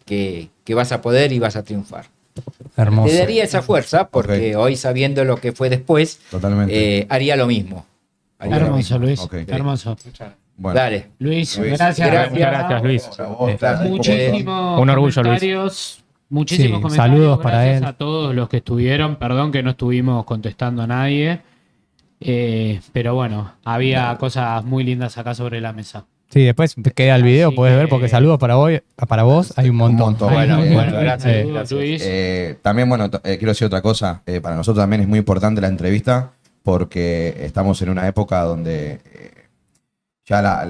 que vas a poder y vas a triunfar. Hermoso. Te daría esa fuerza, porque Ok. hoy sabiendo lo que fue después, Totalmente. haría lo mismo. Haría lo Hermoso, mismo. Luis. Ok. Hermoso. Bueno, Dale. Luis, Luis, gracias. gracias. Muchas gracias, Luis. a vos, te agradezco un Muchísimos Un orgullo, Luis. comentarios. Muchísimos Sí, comentarios. saludos para Gracias él. a todos los que estuvieron. Perdón que no estuvimos contestando a nadie. Pero bueno, había cosas muy lindas acá sobre la mesa. Sí, después queda el video, Así puedes que- ver, porque saludos para vos, hay un montón. montón. Bueno, Ay, bueno, no, gracias. Saludos, gracias. Luis. También, bueno, quiero decir otra cosa. Para nosotros también es muy importante la entrevista porque estamos en una época donde ya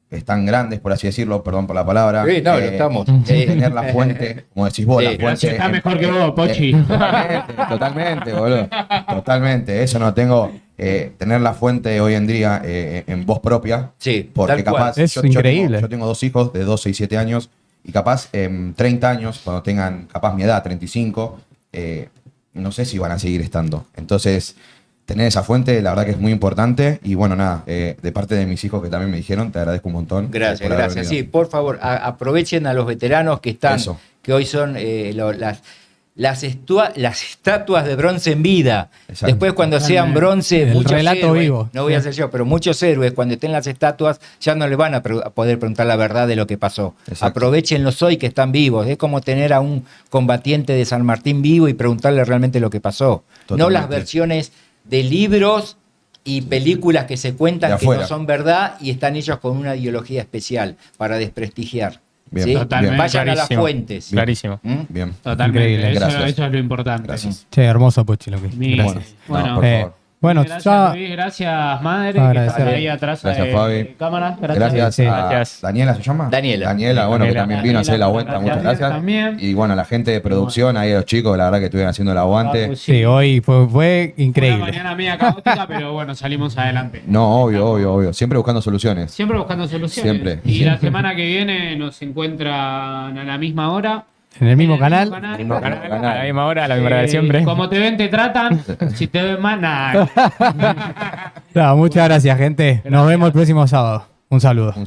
están grandes, por así decirlo, perdón por la palabra. Sí, no, lo estamos. Tener la fuente, como decís vos, Sí, la fuente. gracias, está mejor que vos, Pochi. Totalmente, boludo. Totalmente. Eso no tengo. Tener la fuente hoy en día en voz propia. Sí, Porque tal cual. capaz. Es increíble. Yo tengo 2 hijos de 12 y 7 años. Y capaz en 30 años, cuando tengan capaz mi edad, 35, no sé si van a seguir estando. Entonces, tener esa fuente, la verdad que es muy importante. Y bueno, nada, de parte de mis hijos que también me dijeron, te agradezco un montón. Gracias, por haber gracias. venido. Sí, por favor, aprovechen a los veteranos que están, Eso. que hoy son las estatuas de bronce en vida. Exacto. Después, cuando sean bronce, El muchos relato héroes, vivo. no voy a ser yo, pero muchos héroes, cuando estén las estatuas, ya no le van a poder preguntar la verdad de lo que pasó. Exacto. Aprovechenlos hoy que están vivos. Es como tener a un combatiente de San Martín vivo y preguntarle realmente lo que pasó. No Totalmente. las versiones de libros y películas que se cuentan De que no afuera. son verdad y están hechos con una ideología especial para desprestigiar. Bien, ¿sí? totalmente. Vayan a las Clarísimo. fuentes. Clarísimo. ¿Mm? Bien. Totalmente. Increíble. Eso, Gracias. eso es lo importante. Gracias. Che, hermoso, Pochi, lo que Gracias. Bueno, Bueno, por favor. bueno, gracias, ya. Luis, gracias, madre, Agradecer. que está ahí atrás Gracias, de Fabi. cámara. Gracias Sí. a Gracias. Daniela, ¿se llama? Daniela. Daniela, bueno, que Daniela. también vino a hacer la vuelta, Daniela, muchas gracias. también. Y bueno, la gente de producción, ahí los chicos, la verdad que estuvieron haciendo el aguante. Pues Sí, hoy fue Una increíble. mañana media caótica, pero bueno, salimos adelante. No, obvio. Siempre buscando soluciones. Siempre buscando soluciones. Siempre. Y la semana que viene nos encuentran a la misma hora. En el mismo en canal. Mismo canal. A la misma hora, a la misma hora de siempre. Como te ven, te tratan. Si te ven mal, nada. No, muchas gracias, gente. Nos vemos el próximo sábado. Un saludo. Un